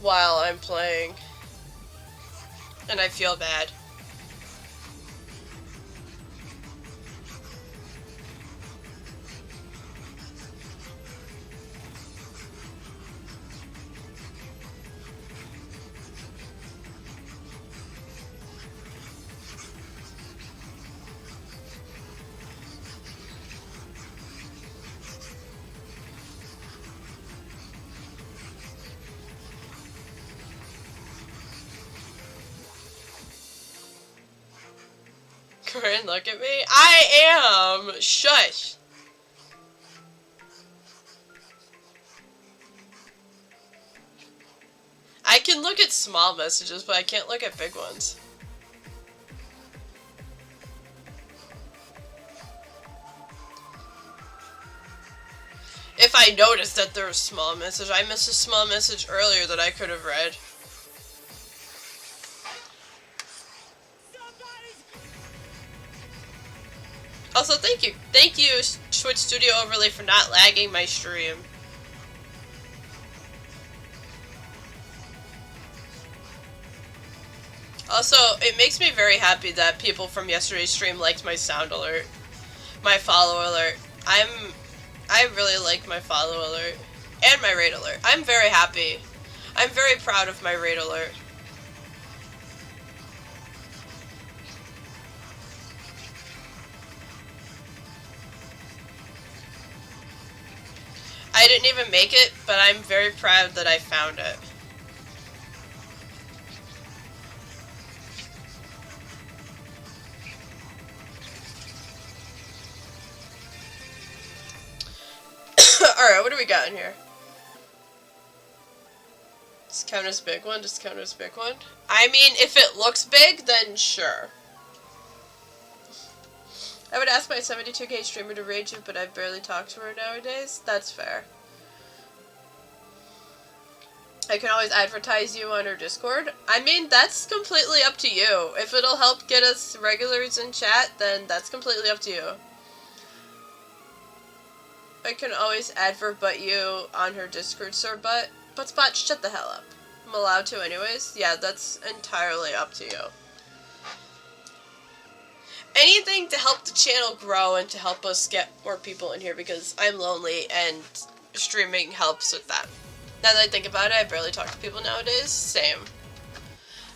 Speaker 1: while I'm playing. And I feel bad. Corinne, look at me. I am! Shush! I can look at small messages, but I can't look at big ones. If I noticed that there was a small message, I missed a small message earlier that I could have read. Also, thank you, Twitch Studio Overlay, for not lagging my stream. Also, it makes me very happy that people from yesterday's stream liked my sound alert, my follow alert. I really like my follow alert and my raid alert. I'm very happy. I'm very proud of my raid alert. I didn't even make it, but I'm very proud that I found it. Alright, what do we got in here? Discount as big one, discount as big one. I mean, if it looks big, then sure. I would ask my 72k streamer to raid you, but I barely talk to her nowadays. That's fair. I can always advertise you on her Discord. I mean, that's completely up to you. If it'll help get us regulars in chat, then that's completely up to you. I can always advert you on her Discord, sir, but Spot, shut the hell up. I'm allowed to anyways. Yeah, that's entirely up to you. Anything to help the channel grow and to help us get more people in here, because I'm lonely and streaming helps with that. Now that I think about it, I barely talk to people nowadays. Same.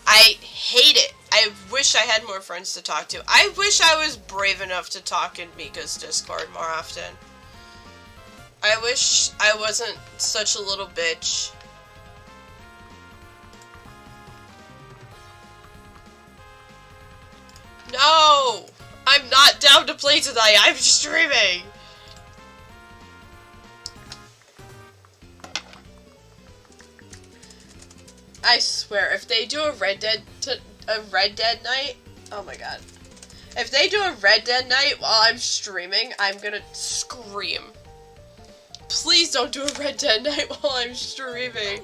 Speaker 1: I hate it. I wish I had more friends to talk to. I wish I was brave enough to talk in Mika's Discord more often. I wish I wasn't such a little bitch. No! I'm not down to play tonight. I'm streaming! I swear, if they do a Red Dead night, oh my god. If they do a Red Dead night while I'm streaming, I'm gonna scream. Please don't do a Red Dead night while I'm streaming.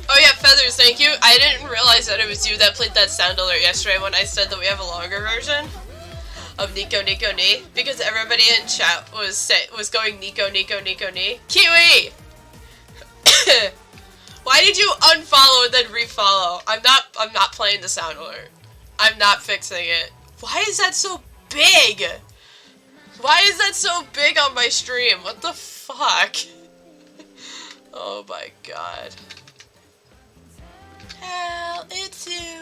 Speaker 1: Oh yeah, Feathers, thank you. I didn't realize that it was you that played that sound alert yesterday when I said that we have a longer version of Nico Nico Ni, because everybody in chat was going Nico Nico Nico Ni. Kiwi! Why did you unfollow and then refollow? I'm not playing the sound alert. I'm not fixing it. Why is that so big? Why is that so big on my stream? What the fuck? Oh my god. Hell, it's you.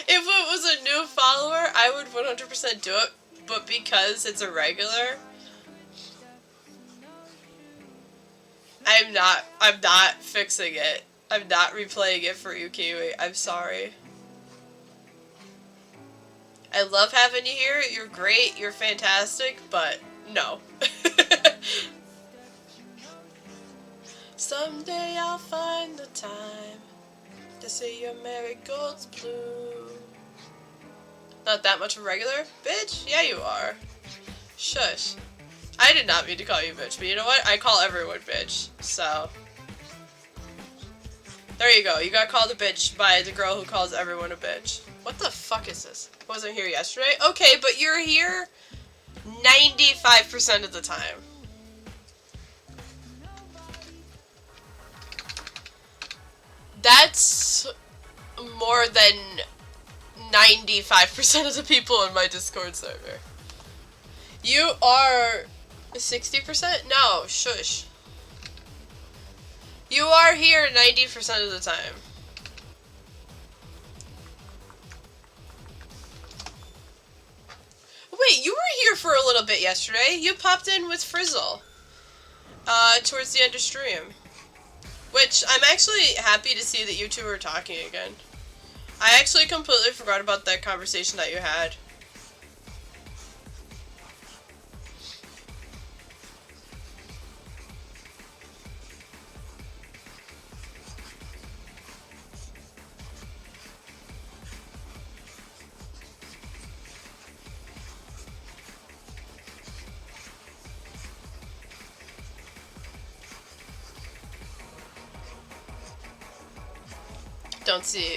Speaker 1: If it was a new follower, I would 100% do it, but because it's a regular, I'm not fixing it. I'm not replaying it for you, Kiwi. I'm sorry. I love having you here. You're great. You're fantastic, but no. Someday I'll find the time to see your marigolds blue. Not that much of a regular? Bitch? Yeah, you are. Shush. I did not mean to call you bitch, but you know what? I call everyone bitch, so. There you go. You got called a bitch by the girl who calls everyone a bitch. What the fuck is this? I wasn't here yesterday? Okay, but you're here 95% of the time. That's more than 95% of the people in my Discord server. You are 60%? No, shush. You are here 90% of the time. Wait, you were here for a little bit yesterday. You popped in with Frizzle. Towards the end of stream. Which, I'm actually happy to see that you two are talking again. I actually completely forgot about that conversation that you had.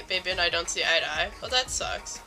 Speaker 1: Baby and I don't see eye to eye. Well, that sucks.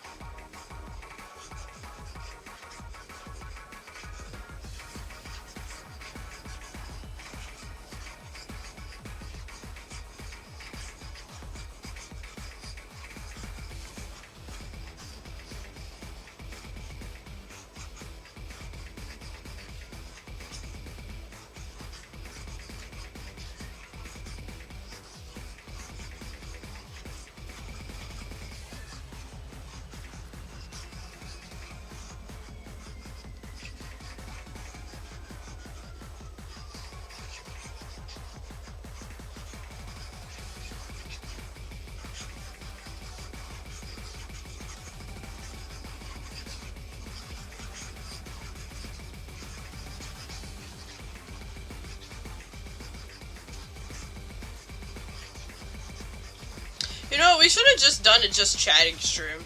Speaker 1: You know, we should have just done a just chatting stream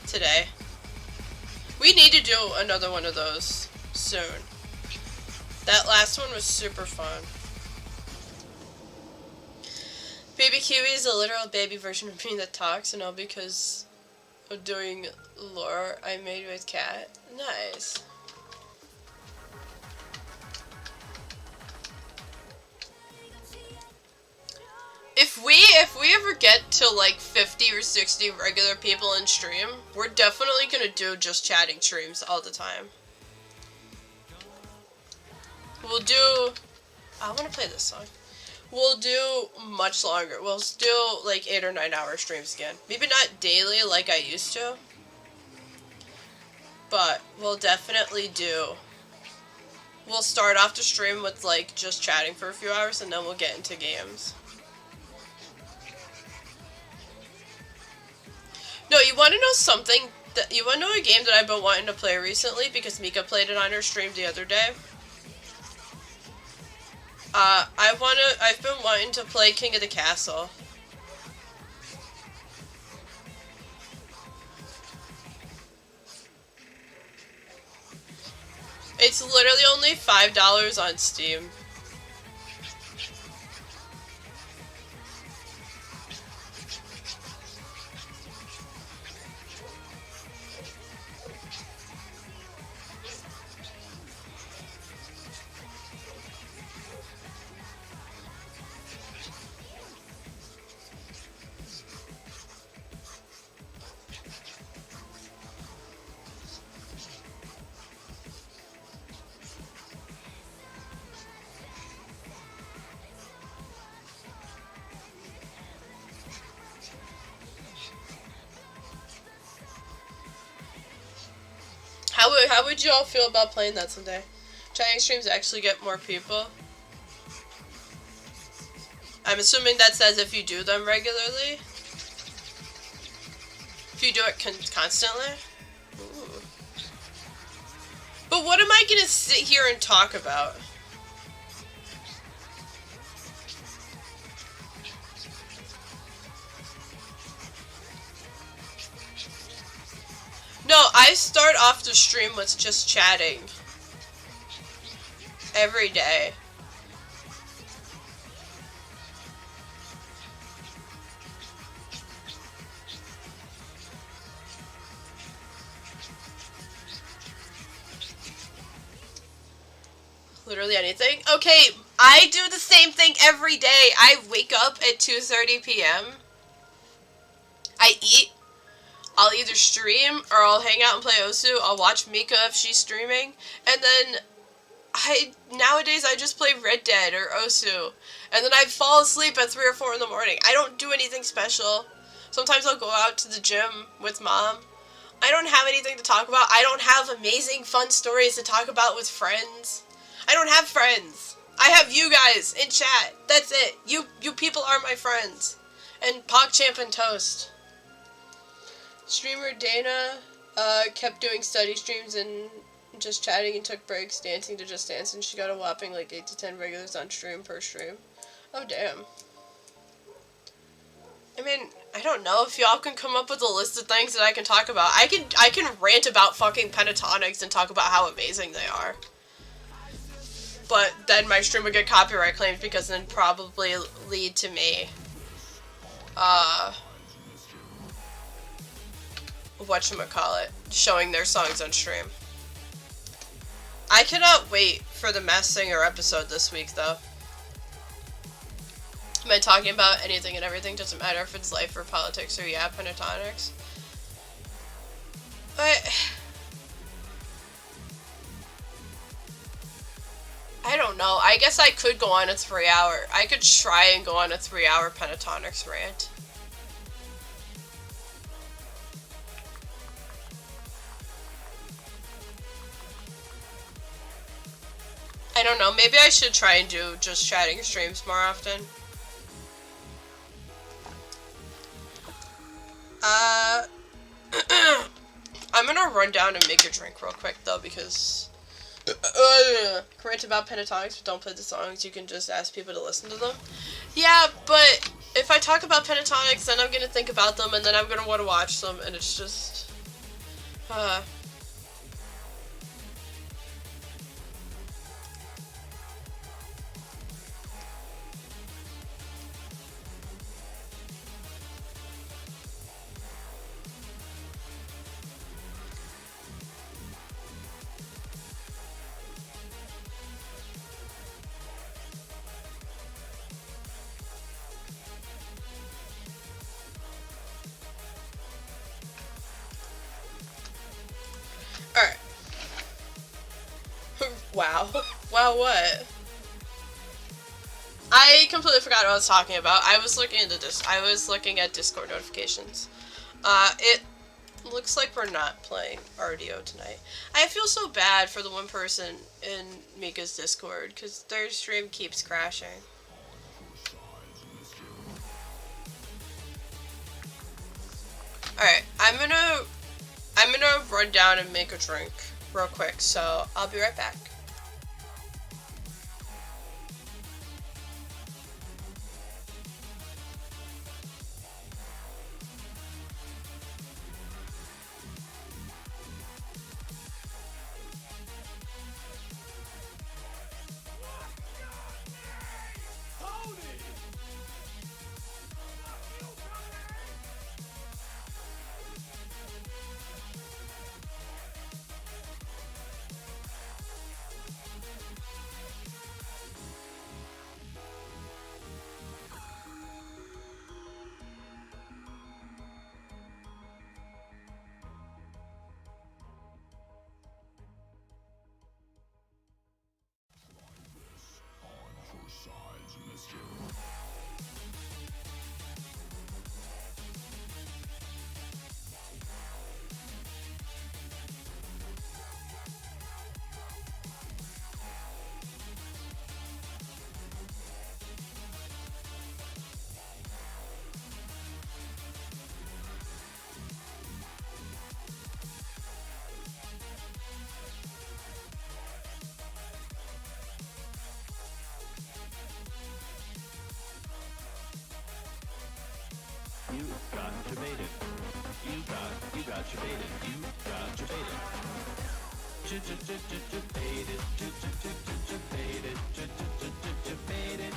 Speaker 1: today. We need to do another one of those soon. That last one was super fun. Baby Kiwi is a literal baby version of me that talks, and all because of doing lore I made with Cat. Nice. If we ever get to like 50 or 60 regular people in stream, we're definitely gonna do just chatting streams all the time. We'll do... I wanna play this song. We'll do much longer. We'll do like 8 or 9 hour streams again. Maybe not daily like I used to. But we'll definitely do... We'll start off the stream with like just chatting for a few hours and then we'll get into games. No, you want to know something? You want to know a game that I've been wanting to play recently because Mika played it on her stream the other day? I've been wanting to play King of the Castle. It's literally only $5 on Steam. How would you all feel about playing that someday? Chatting streams actually get more people. I'm assuming that says if you do them regularly. If you do it constantly. Ooh. But what am I gonna sit here and talk about? No, I start off the stream with just chatting. Every day. Literally anything? Okay, I do the same thing every day. I wake up at 2:30 p.m. I eat. I'll either stream or I'll hang out and play Osu. I'll watch Mika if she's streaming. And then nowadays I just play Red Dead or Osu. And then I fall asleep at 3 or 4 in the morning. I don't do anything special. Sometimes I'll go out to the gym with Mom. I don't have anything to talk about. I don't have amazing fun stories to talk about with friends. I don't have friends. I have you guys in chat. That's it. You people are my friends. And PogChamp and Toast. Streamer Dana kept doing study streams and just chatting and took breaks dancing to Just Dance, and she got a whopping like 8 to 10 regulars on stream per stream. Oh damn. I mean, I don't know if y'all can come up with a list of things that I can talk about. I can rant about fucking Pentatonics and talk about how amazing they are. But then my stream would get copyright claimed because then probably lead to me whatchamacallit, showing their songs on stream. I cannot wait for the Masked Singer episode this week, though. Am I talking about anything and everything? Doesn't matter if it's life or politics or, yeah, Pentatonics. But I don't know. I guess I could go on a 3-hour. I could try and go on a 3-hour Pentatonics rant. I don't know, maybe I should try and do just chatting streams more often. I'm gonna run down and make a drink real quick though, because rant about Pentatonics, but don't play the songs, you can just ask people to listen to them. Yeah, but if I talk about Pentatonics, then I'm gonna think about them, and then I'm gonna want to watch them, and it's just alright. Wow. Wow, what? I completely forgot what I was talking about. I was looking into this. I was looking at Discord notifications. It looks like we're not playing RDO tonight. I feel so bad for the one person in Mika's Discord, because their stream keeps crashing. Alright, I'm gonna run down and make a drink real quick, so I'll be right back.
Speaker 2: You got debated. You got debated. You got debated. Debated. Debated.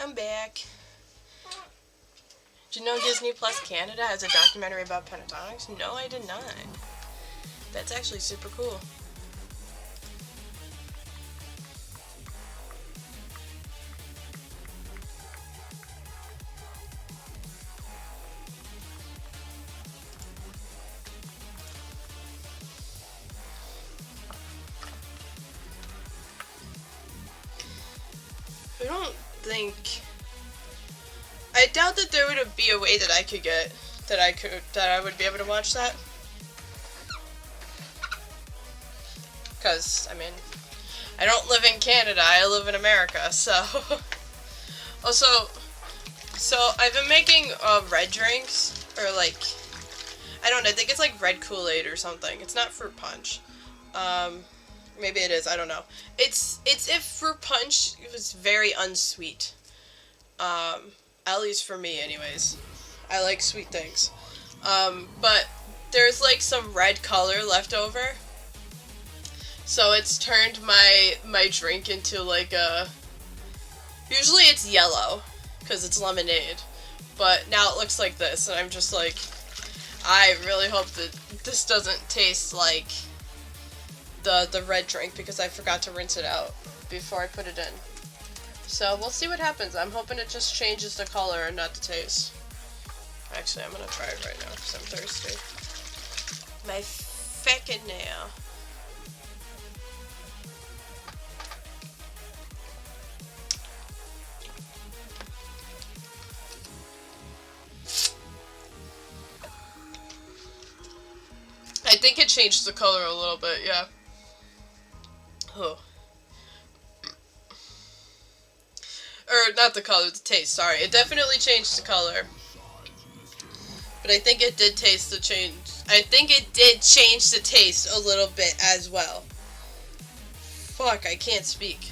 Speaker 1: I'm back. Did you know Disney Plus Canada has a documentary about pentatonics? No, I did not. That's actually super cool. I doubt that there would be a way that I would be able to watch that. Because, I mean, I don't live in Canada, I live in America, so. Also, so I've been making red drinks, or like, I don't know, I think it's like red Kool-Aid or something. It's not fruit punch. Maybe it is, I don't know. It's if fruit punch was very unsweet. At least for me anyways. I like sweet things. But there's like some red color left over. So it's turned my drink into like a... Usually it's yellow, because it's lemonade. But now it looks like this, and I'm just like... I really hope that this doesn't taste like the red drink, because I forgot to rinse it out before I put it in. So we'll see what happens. I'm hoping it just changes the color and not the taste. Actually, I'm gonna try it right now because I'm thirsty. My feckin' now. I think it changed the color a little bit, yeah. Oh. Or, not the color, the taste, sorry. It definitely changed the color. But I think it did taste the change. I think it did change the taste a little bit as well. Fuck, I can't speak.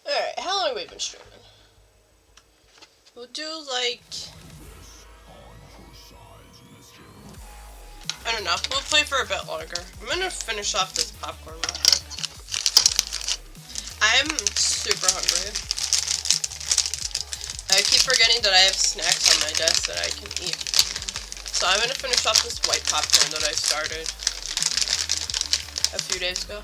Speaker 1: Alright, how long have we been streaming? We'll do like... I don't know, we'll play for a bit longer. I'm gonna finish off this popcorn real quick. I'm super hungry. I keep forgetting that I have snacks on my desk that I can eat. So I'm gonna finish off this white popcorn that I started a few days ago.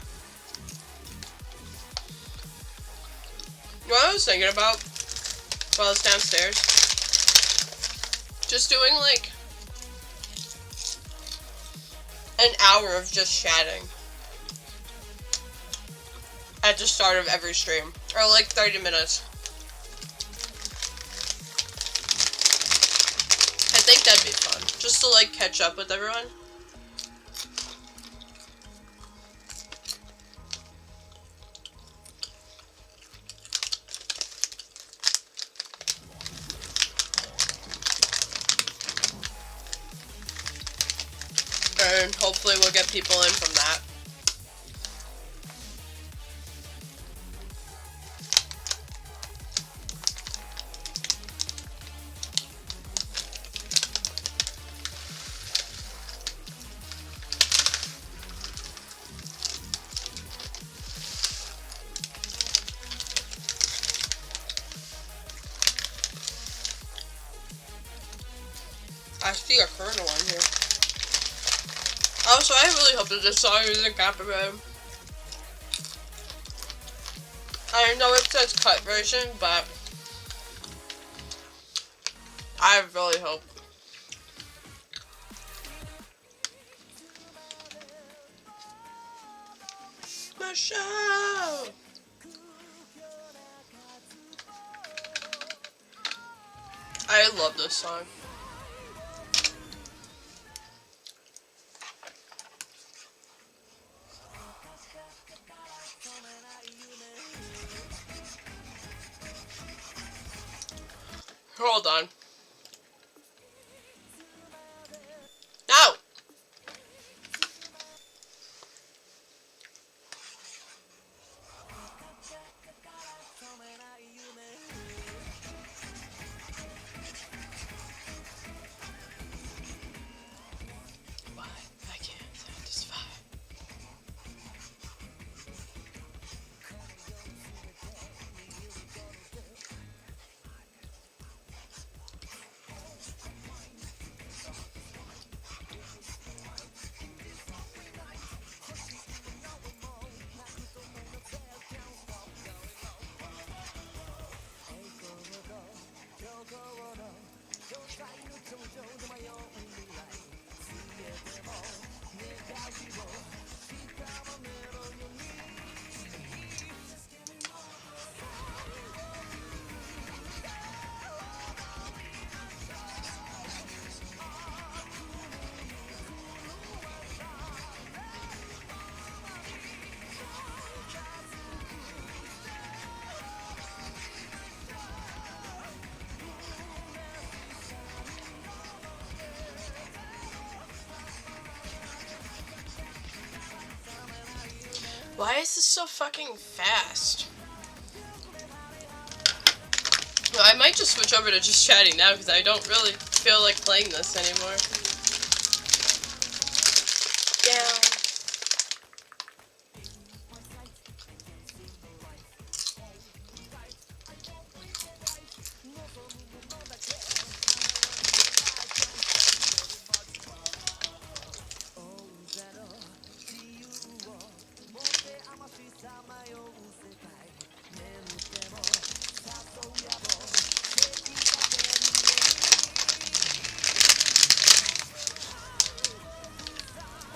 Speaker 1: You know what I was thinking about while I was downstairs? Just doing like an hour of just chatting at the start of every stream. Or like 30 minutes. I think that'd be fun. Just to like catch up with everyone. And hopefully we'll get people in from that. I see a kernel on here. Also, I really hope that this song isn't copyrighted. I know it says cut version, but I really hope. Michelle! I love this song. Hold on. No! Why I can't satisfy. Why is this so fucking fast? Well, I might just switch over to just chatting now because I don't really feel like playing this anymore. Yeah.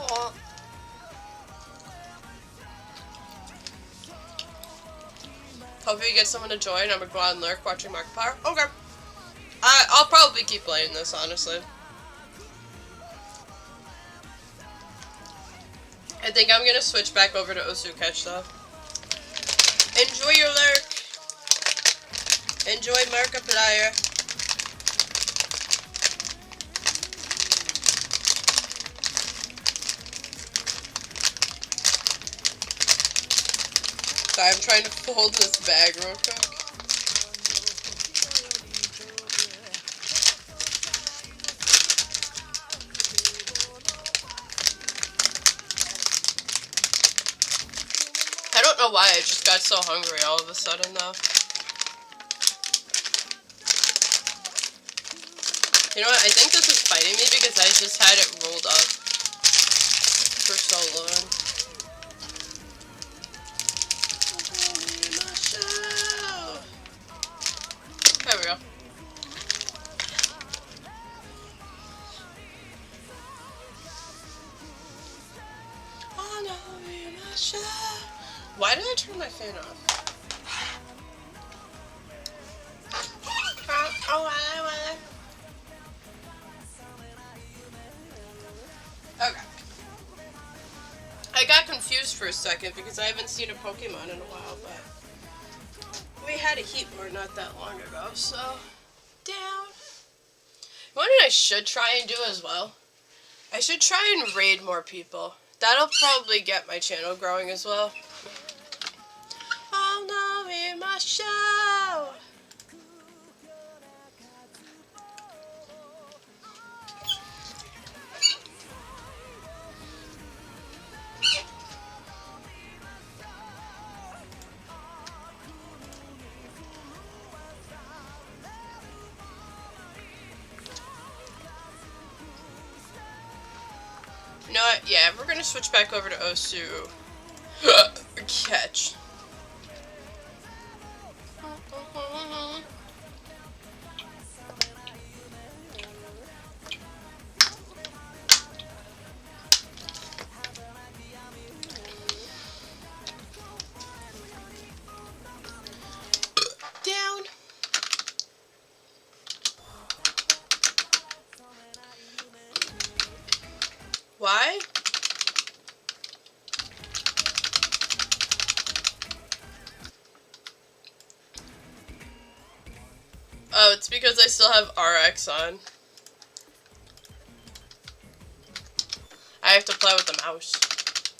Speaker 1: Aw. Hope you get someone to join. I'm gonna go out and lurk watching Markiplier. Okay. I'll probably keep playing this, honestly. I think I'm gonna switch back over to Osuketch though. Enjoy your lurk. Enjoy Markiplier. Sorry, I'm trying to fold this bag real quick. I don't know why I just got so hungry all of a sudden though. You know what, I think this is fighting me because I just had it rolled up for so long. There we go. Why did I turn my fan off? confused for a second because I haven't seen a Pokemon in a while, but we had a Heatmore not that long ago, so down. You know what I should try and do as well? I should try and raid more people. That'll probably get my channel growing as well. Oh no, in my show. You know what? Yeah, we're gonna switch back over to Osu. Catch. Down. Why? Oh, it's because I still have RX on. I have to play with the mouse.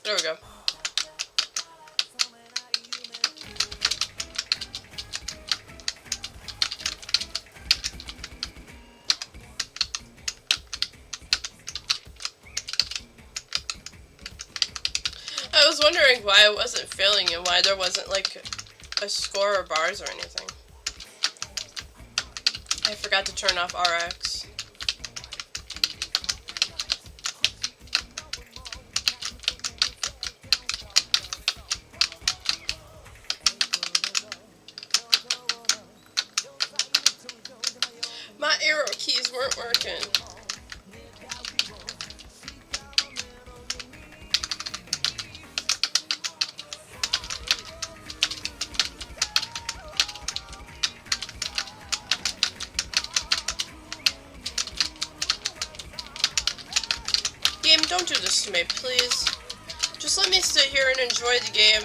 Speaker 1: There we go. I was wondering why I wasn't failing and why there wasn't like a score or bars or anything. I forgot to turn off RX. My arrow keys weren't working. Game, don't do this to me, please. Just let me sit here and enjoy the game.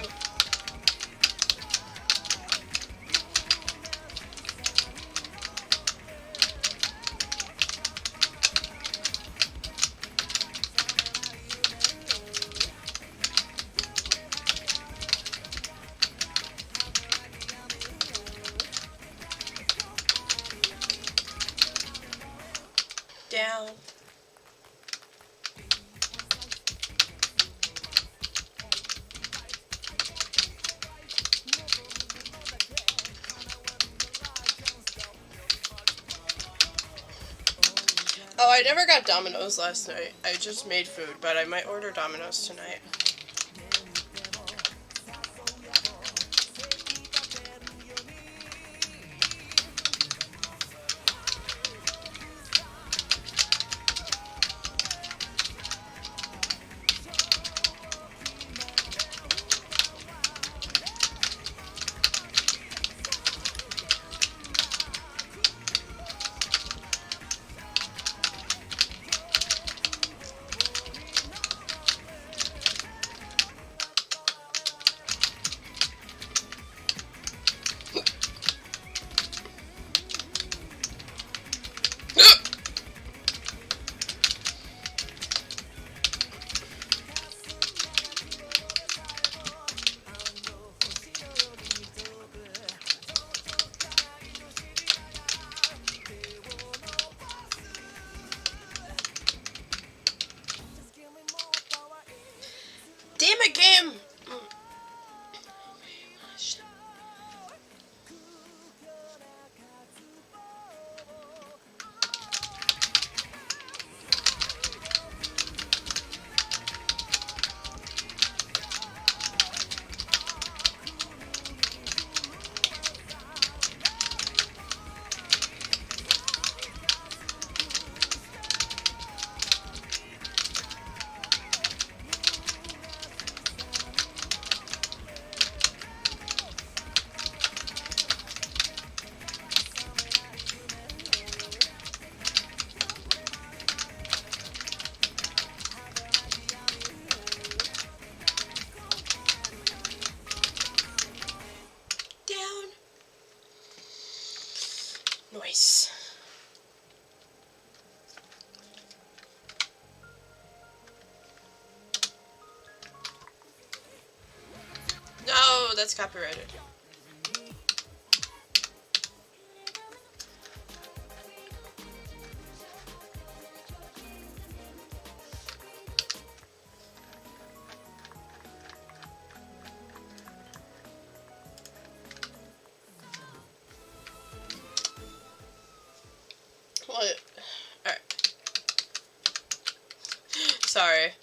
Speaker 1: Down. Oh, I never got Domino's last night. I just made food, but I might order Domino's tonight. Damn it, game! No, that's copyrighted. What? Alright. Sorry.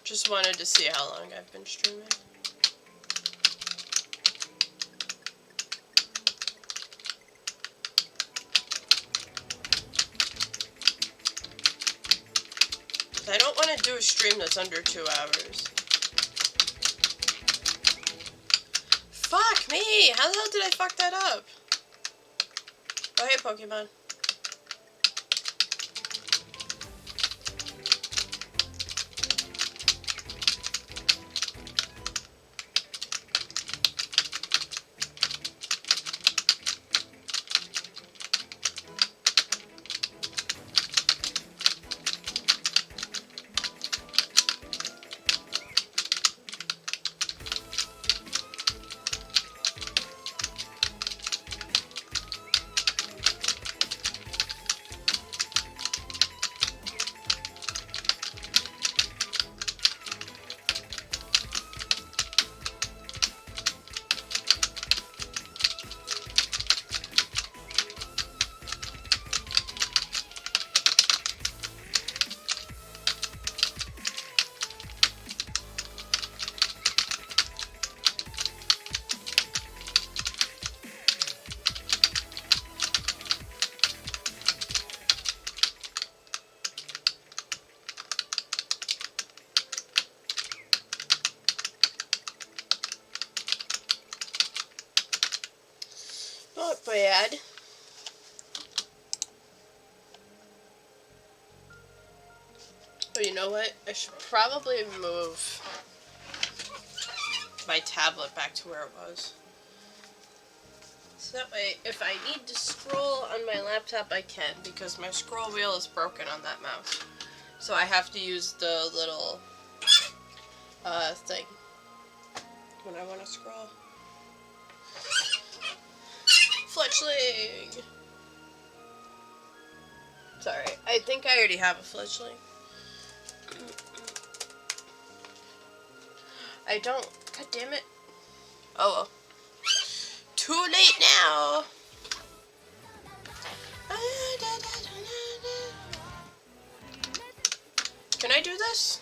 Speaker 1: Just wanted to see how long I've been streaming. I don't want to do a stream that's under 2 hours. Fuck me! How the hell did I fuck that up? Oh, hey, Pokemon. Not bad. Oh, you know what? I should probably move my tablet back to where it was. So that way, if I need to scroll on my laptop, I can, because my scroll wheel is broken on that mouse. So I have to use the little thing when I want to scroll. Fletchling! Sorry, I think I already have a fledgling. I don't. God damn it. Oh well. Too late now! Can I do this?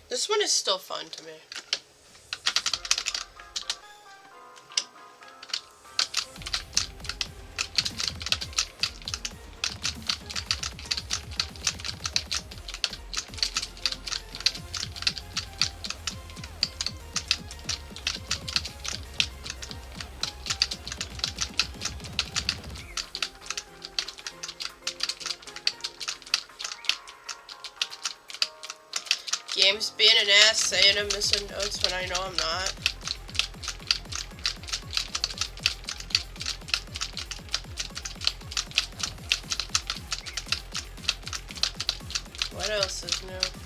Speaker 1: This one is still fun to me. just being an ass saying I'm missing notes when I know I'm not. What else is new?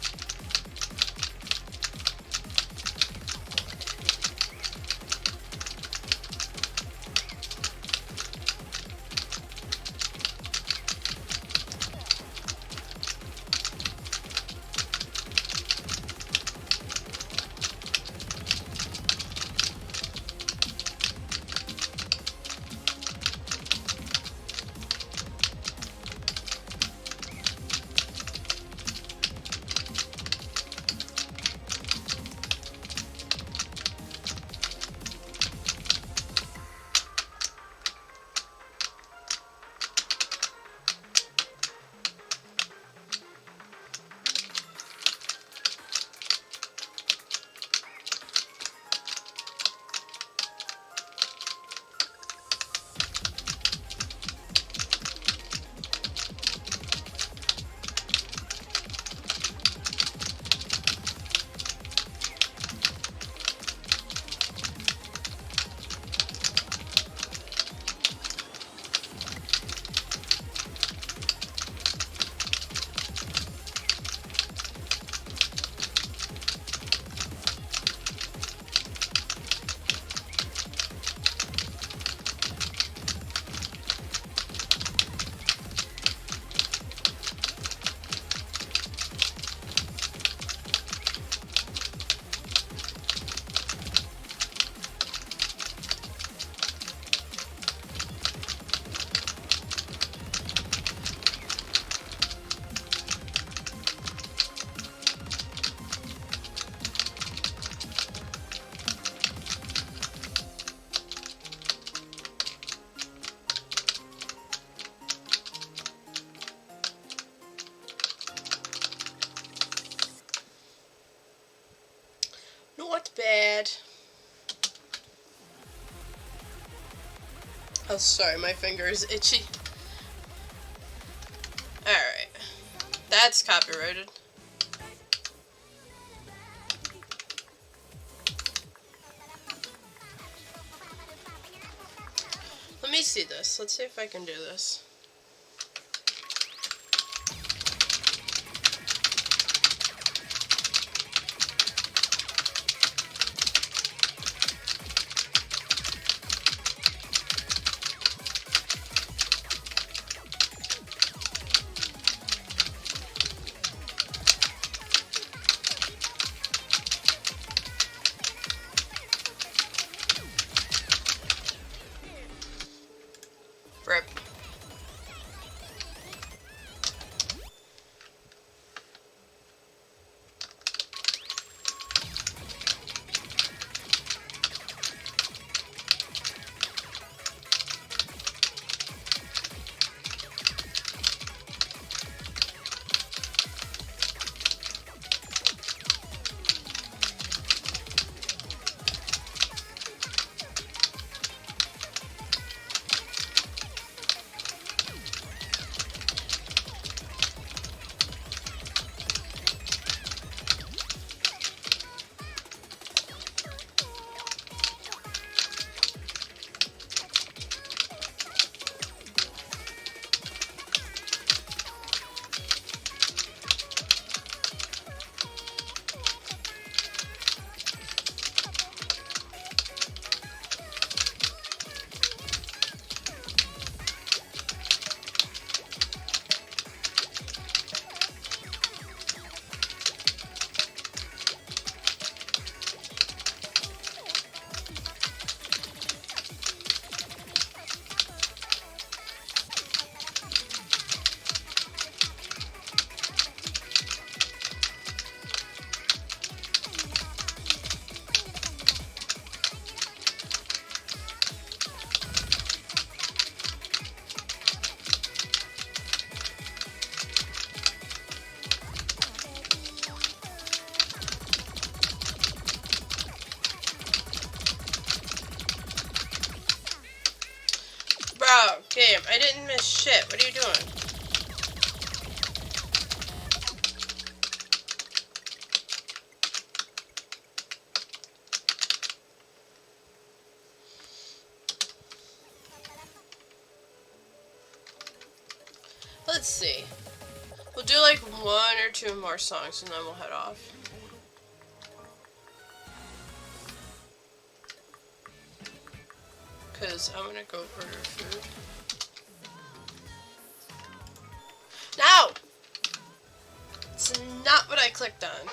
Speaker 1: Not bad. Oh, sorry, my finger is itchy. Alright. That's copyrighted. Let me see this. Let's see if I can do this. Rip. Bro, game, I didn't miss shit. What are you doing? let's see. We'll do like 1 or 2 more songs and then we'll head off. Because I'm gonna go order food. No! It's not what I clicked on.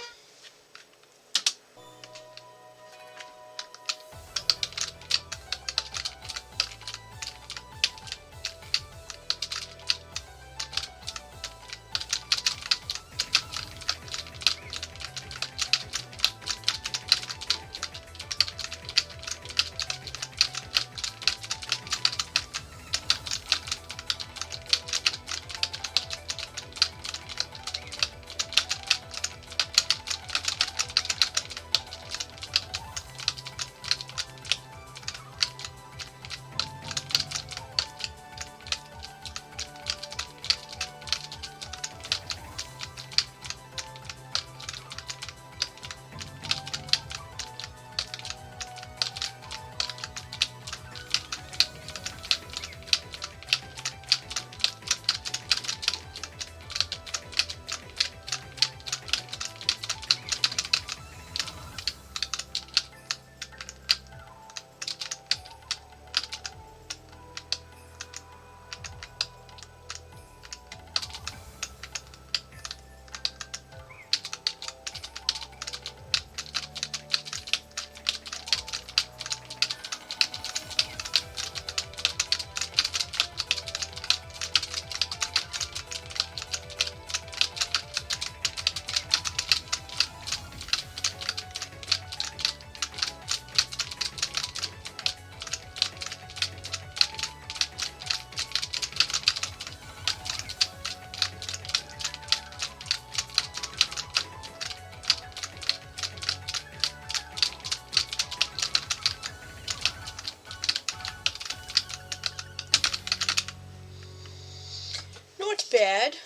Speaker 1: Not bad.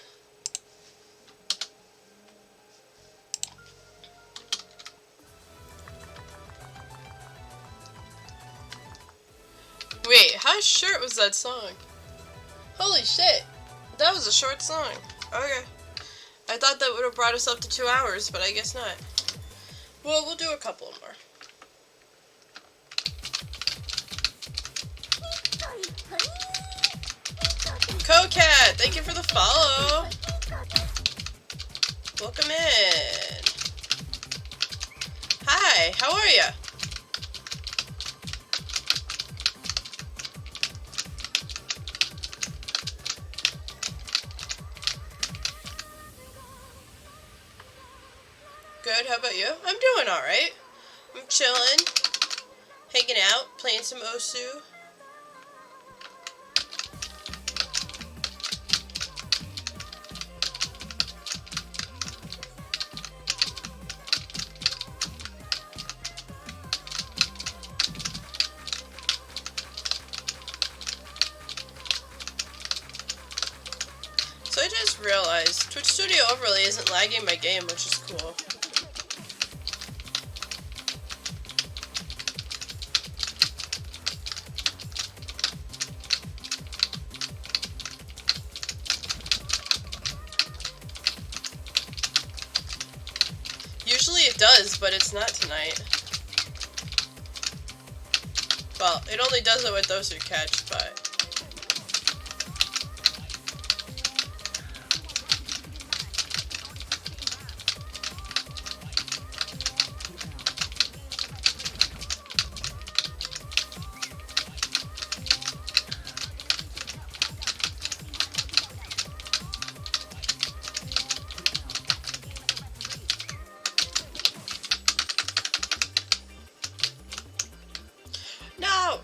Speaker 1: Wait, how short was that song? Holy shit. That was a short song. Okay. I thought that would have brought us up to 2 hours, but I guess not. Well, we'll do a couple more. Cocat, thank you for the follow. Welcome in. Hi, how are ya? Good, how about you? I'm doing alright. I'm chilling, hanging out, playing some Osu. So I just realized Twitch Studio Overlay isn't lagging my game, which is cool. Usually it does, but it's not tonight. Well, it only does it with those who catch, but... No!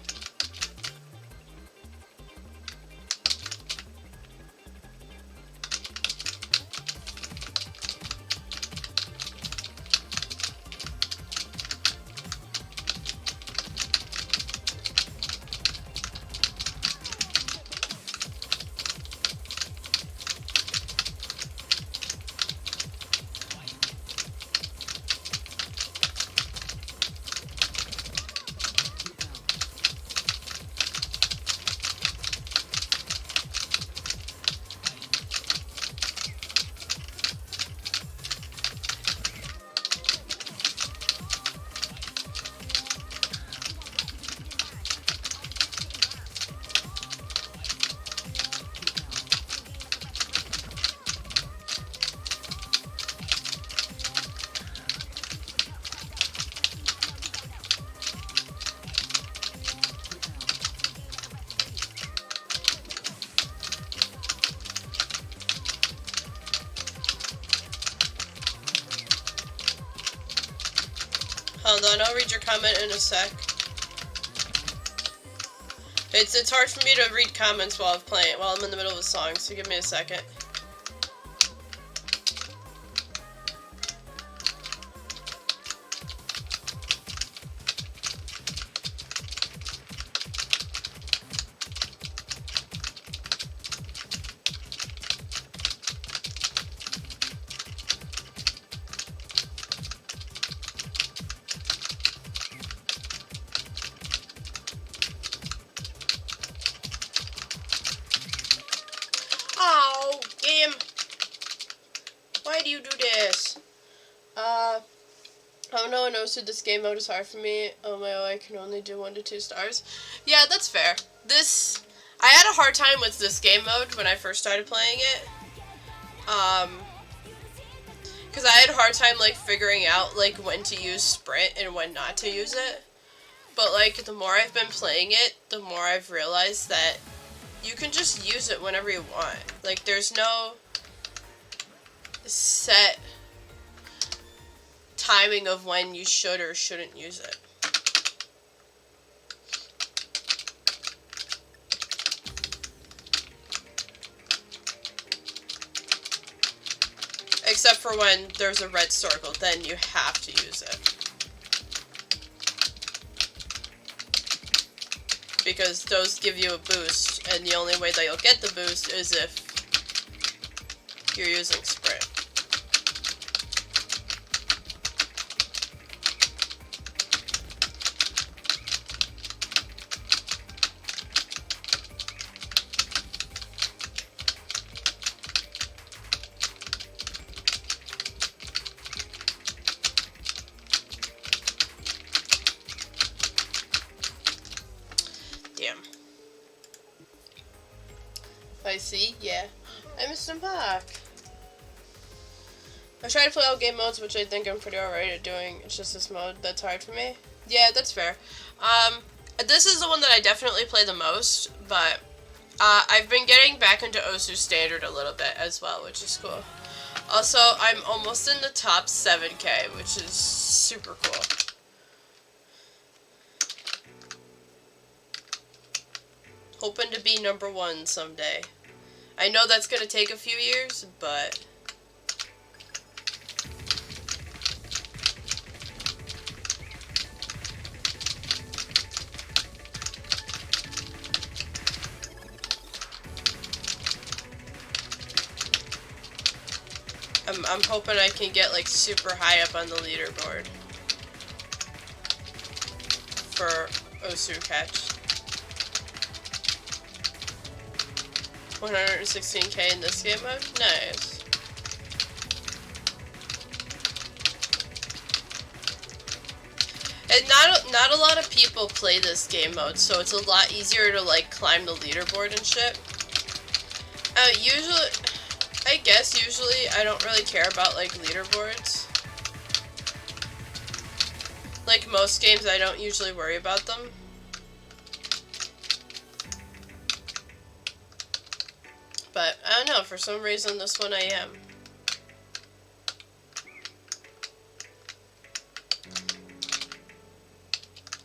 Speaker 1: Hold on, I'll read your comment in a sec. It's hard for me to read comments while I'm in the middle of a song, so give me a second. Oh, game. Why do you do this? Oh no, so this game mode is hard for me. Oh my, I can only do 1 to 2 stars. Yeah, that's fair. I had a hard time with this game mode when I first started playing it. Because I had a hard time, like, figuring out, like, when to use sprint and when not to use it. But, like, the more I've been playing it, the more I've realized that you can just use it whenever you want. Like, there's no set timing of when you should or shouldn't use it. Except for when there's a red circle, then you have to use it. Because those give you a boost, and the only way that you'll get the boost is if you're using sprint. Damn. I see, yeah. I missed him back. I try to play all game modes, which I think I'm pretty alright at doing. It's just this mode that's hard for me. Yeah, that's fair. This is the one that I definitely play the most, but I've been getting back into Osu Standard a little bit as well, which is cool. Also, I'm almost in the top 7K, which is super cool. Hoping to be #1 someday. I know that's gonna take a few years, but I'm hoping I can get like super high up on the leaderboard for Osu Catch. 116K in this game mode? Nice. And not a lot of people play this game mode, so it's a lot easier to like climb the leaderboard and shit. Usually I don't really care about like leaderboards. Like most games, I don't usually worry about them. But I don't know, for some reason this one I am.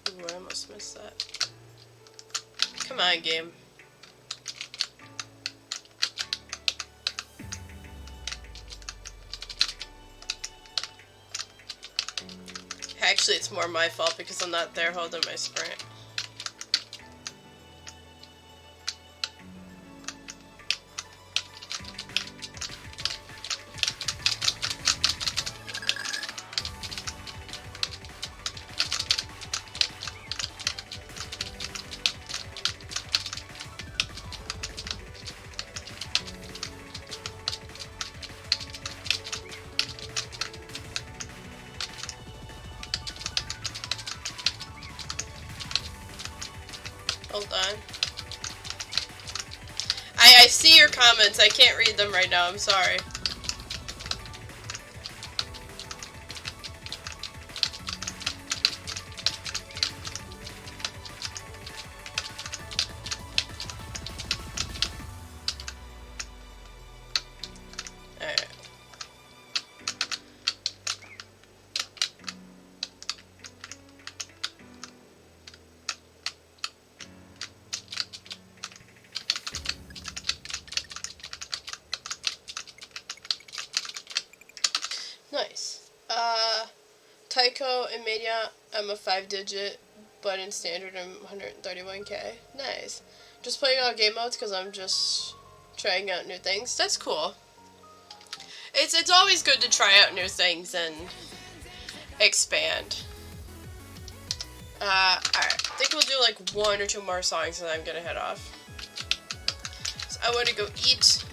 Speaker 1: Ooh, I almost missed that. Come on, game. Actually, it's more my fault because I'm not there holding my sprint. Hold on. I see your comments. I can't read them right now. I'm sorry. Mexico and Media, I'm a 5-digit, but in standard, I'm 131k. Nice. Just playing all game modes because I'm just trying out new things. That's cool. It's always good to try out new things and expand. Alright. I think we'll do like 1 or 2 more songs and I'm gonna head off. So I want to go eat.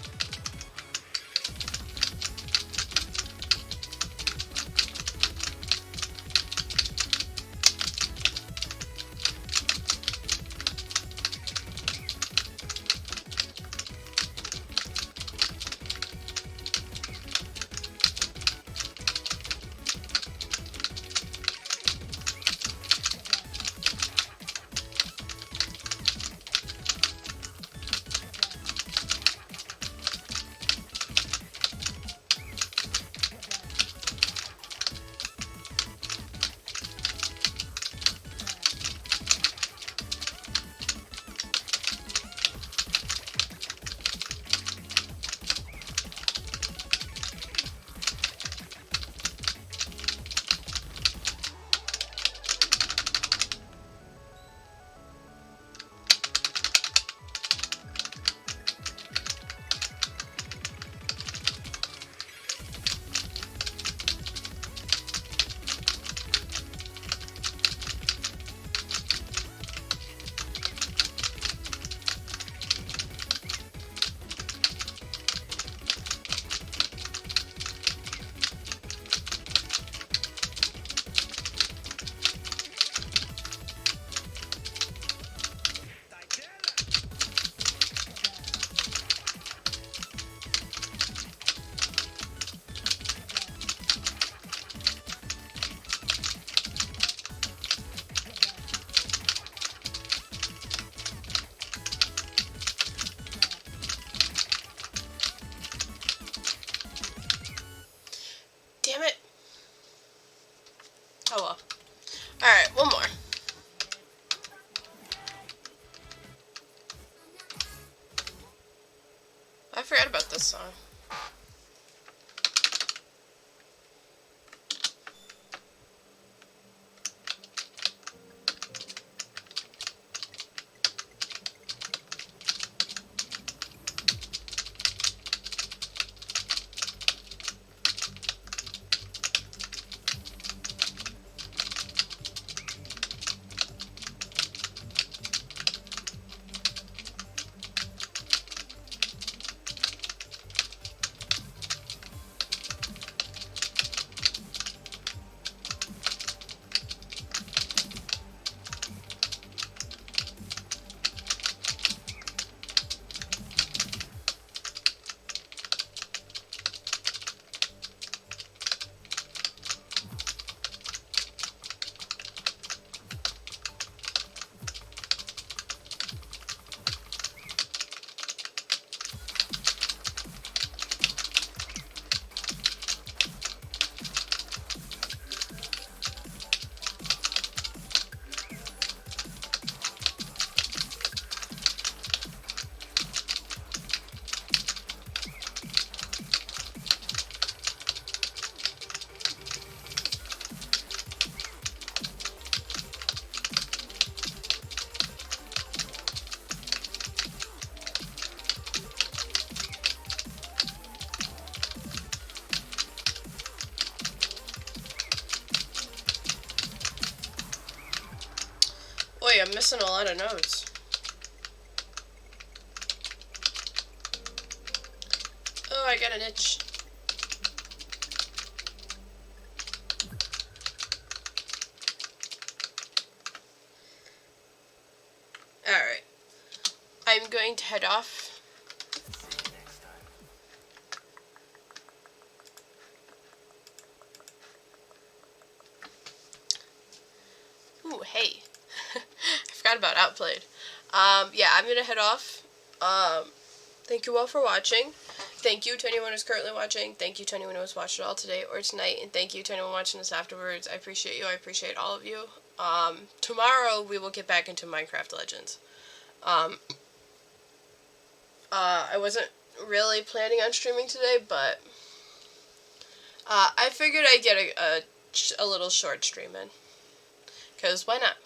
Speaker 1: Damn it. Oh well. Alright, one more. I forgot about this song. Boy, I'm missing a lot of notes. Oh, I got an itch. Alright. I'm going to head off. Ooh, hey. I forgot about Outplayed. Yeah, I'm gonna head off. Thank you all for watching. Thank you to anyone who's currently watching. Thank you to anyone who's watched it all today or tonight. And thank you to anyone watching this afterwards. I appreciate you. I appreciate all of you. Tomorrow we will get back into Minecraft Legends. I wasn't really planning on streaming today, but I figured I'd get a little short stream in. Because why not?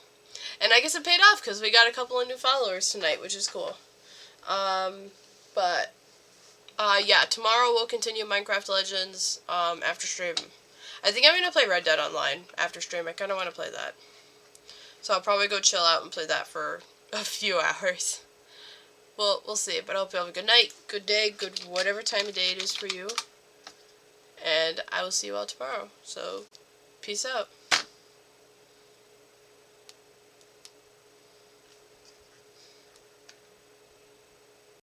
Speaker 1: And I guess it paid off because we got a couple of new followers tonight, which is cool. Yeah, tomorrow we'll continue Minecraft Legends after stream. I think I'm going to play Red Dead Online after stream. I kind of want to play that. So I'll probably go chill out and play that for a few hours. Well, we'll see. But I hope you have a good night, good day, good whatever time of day it is for you. And I will see you all tomorrow. So, peace out.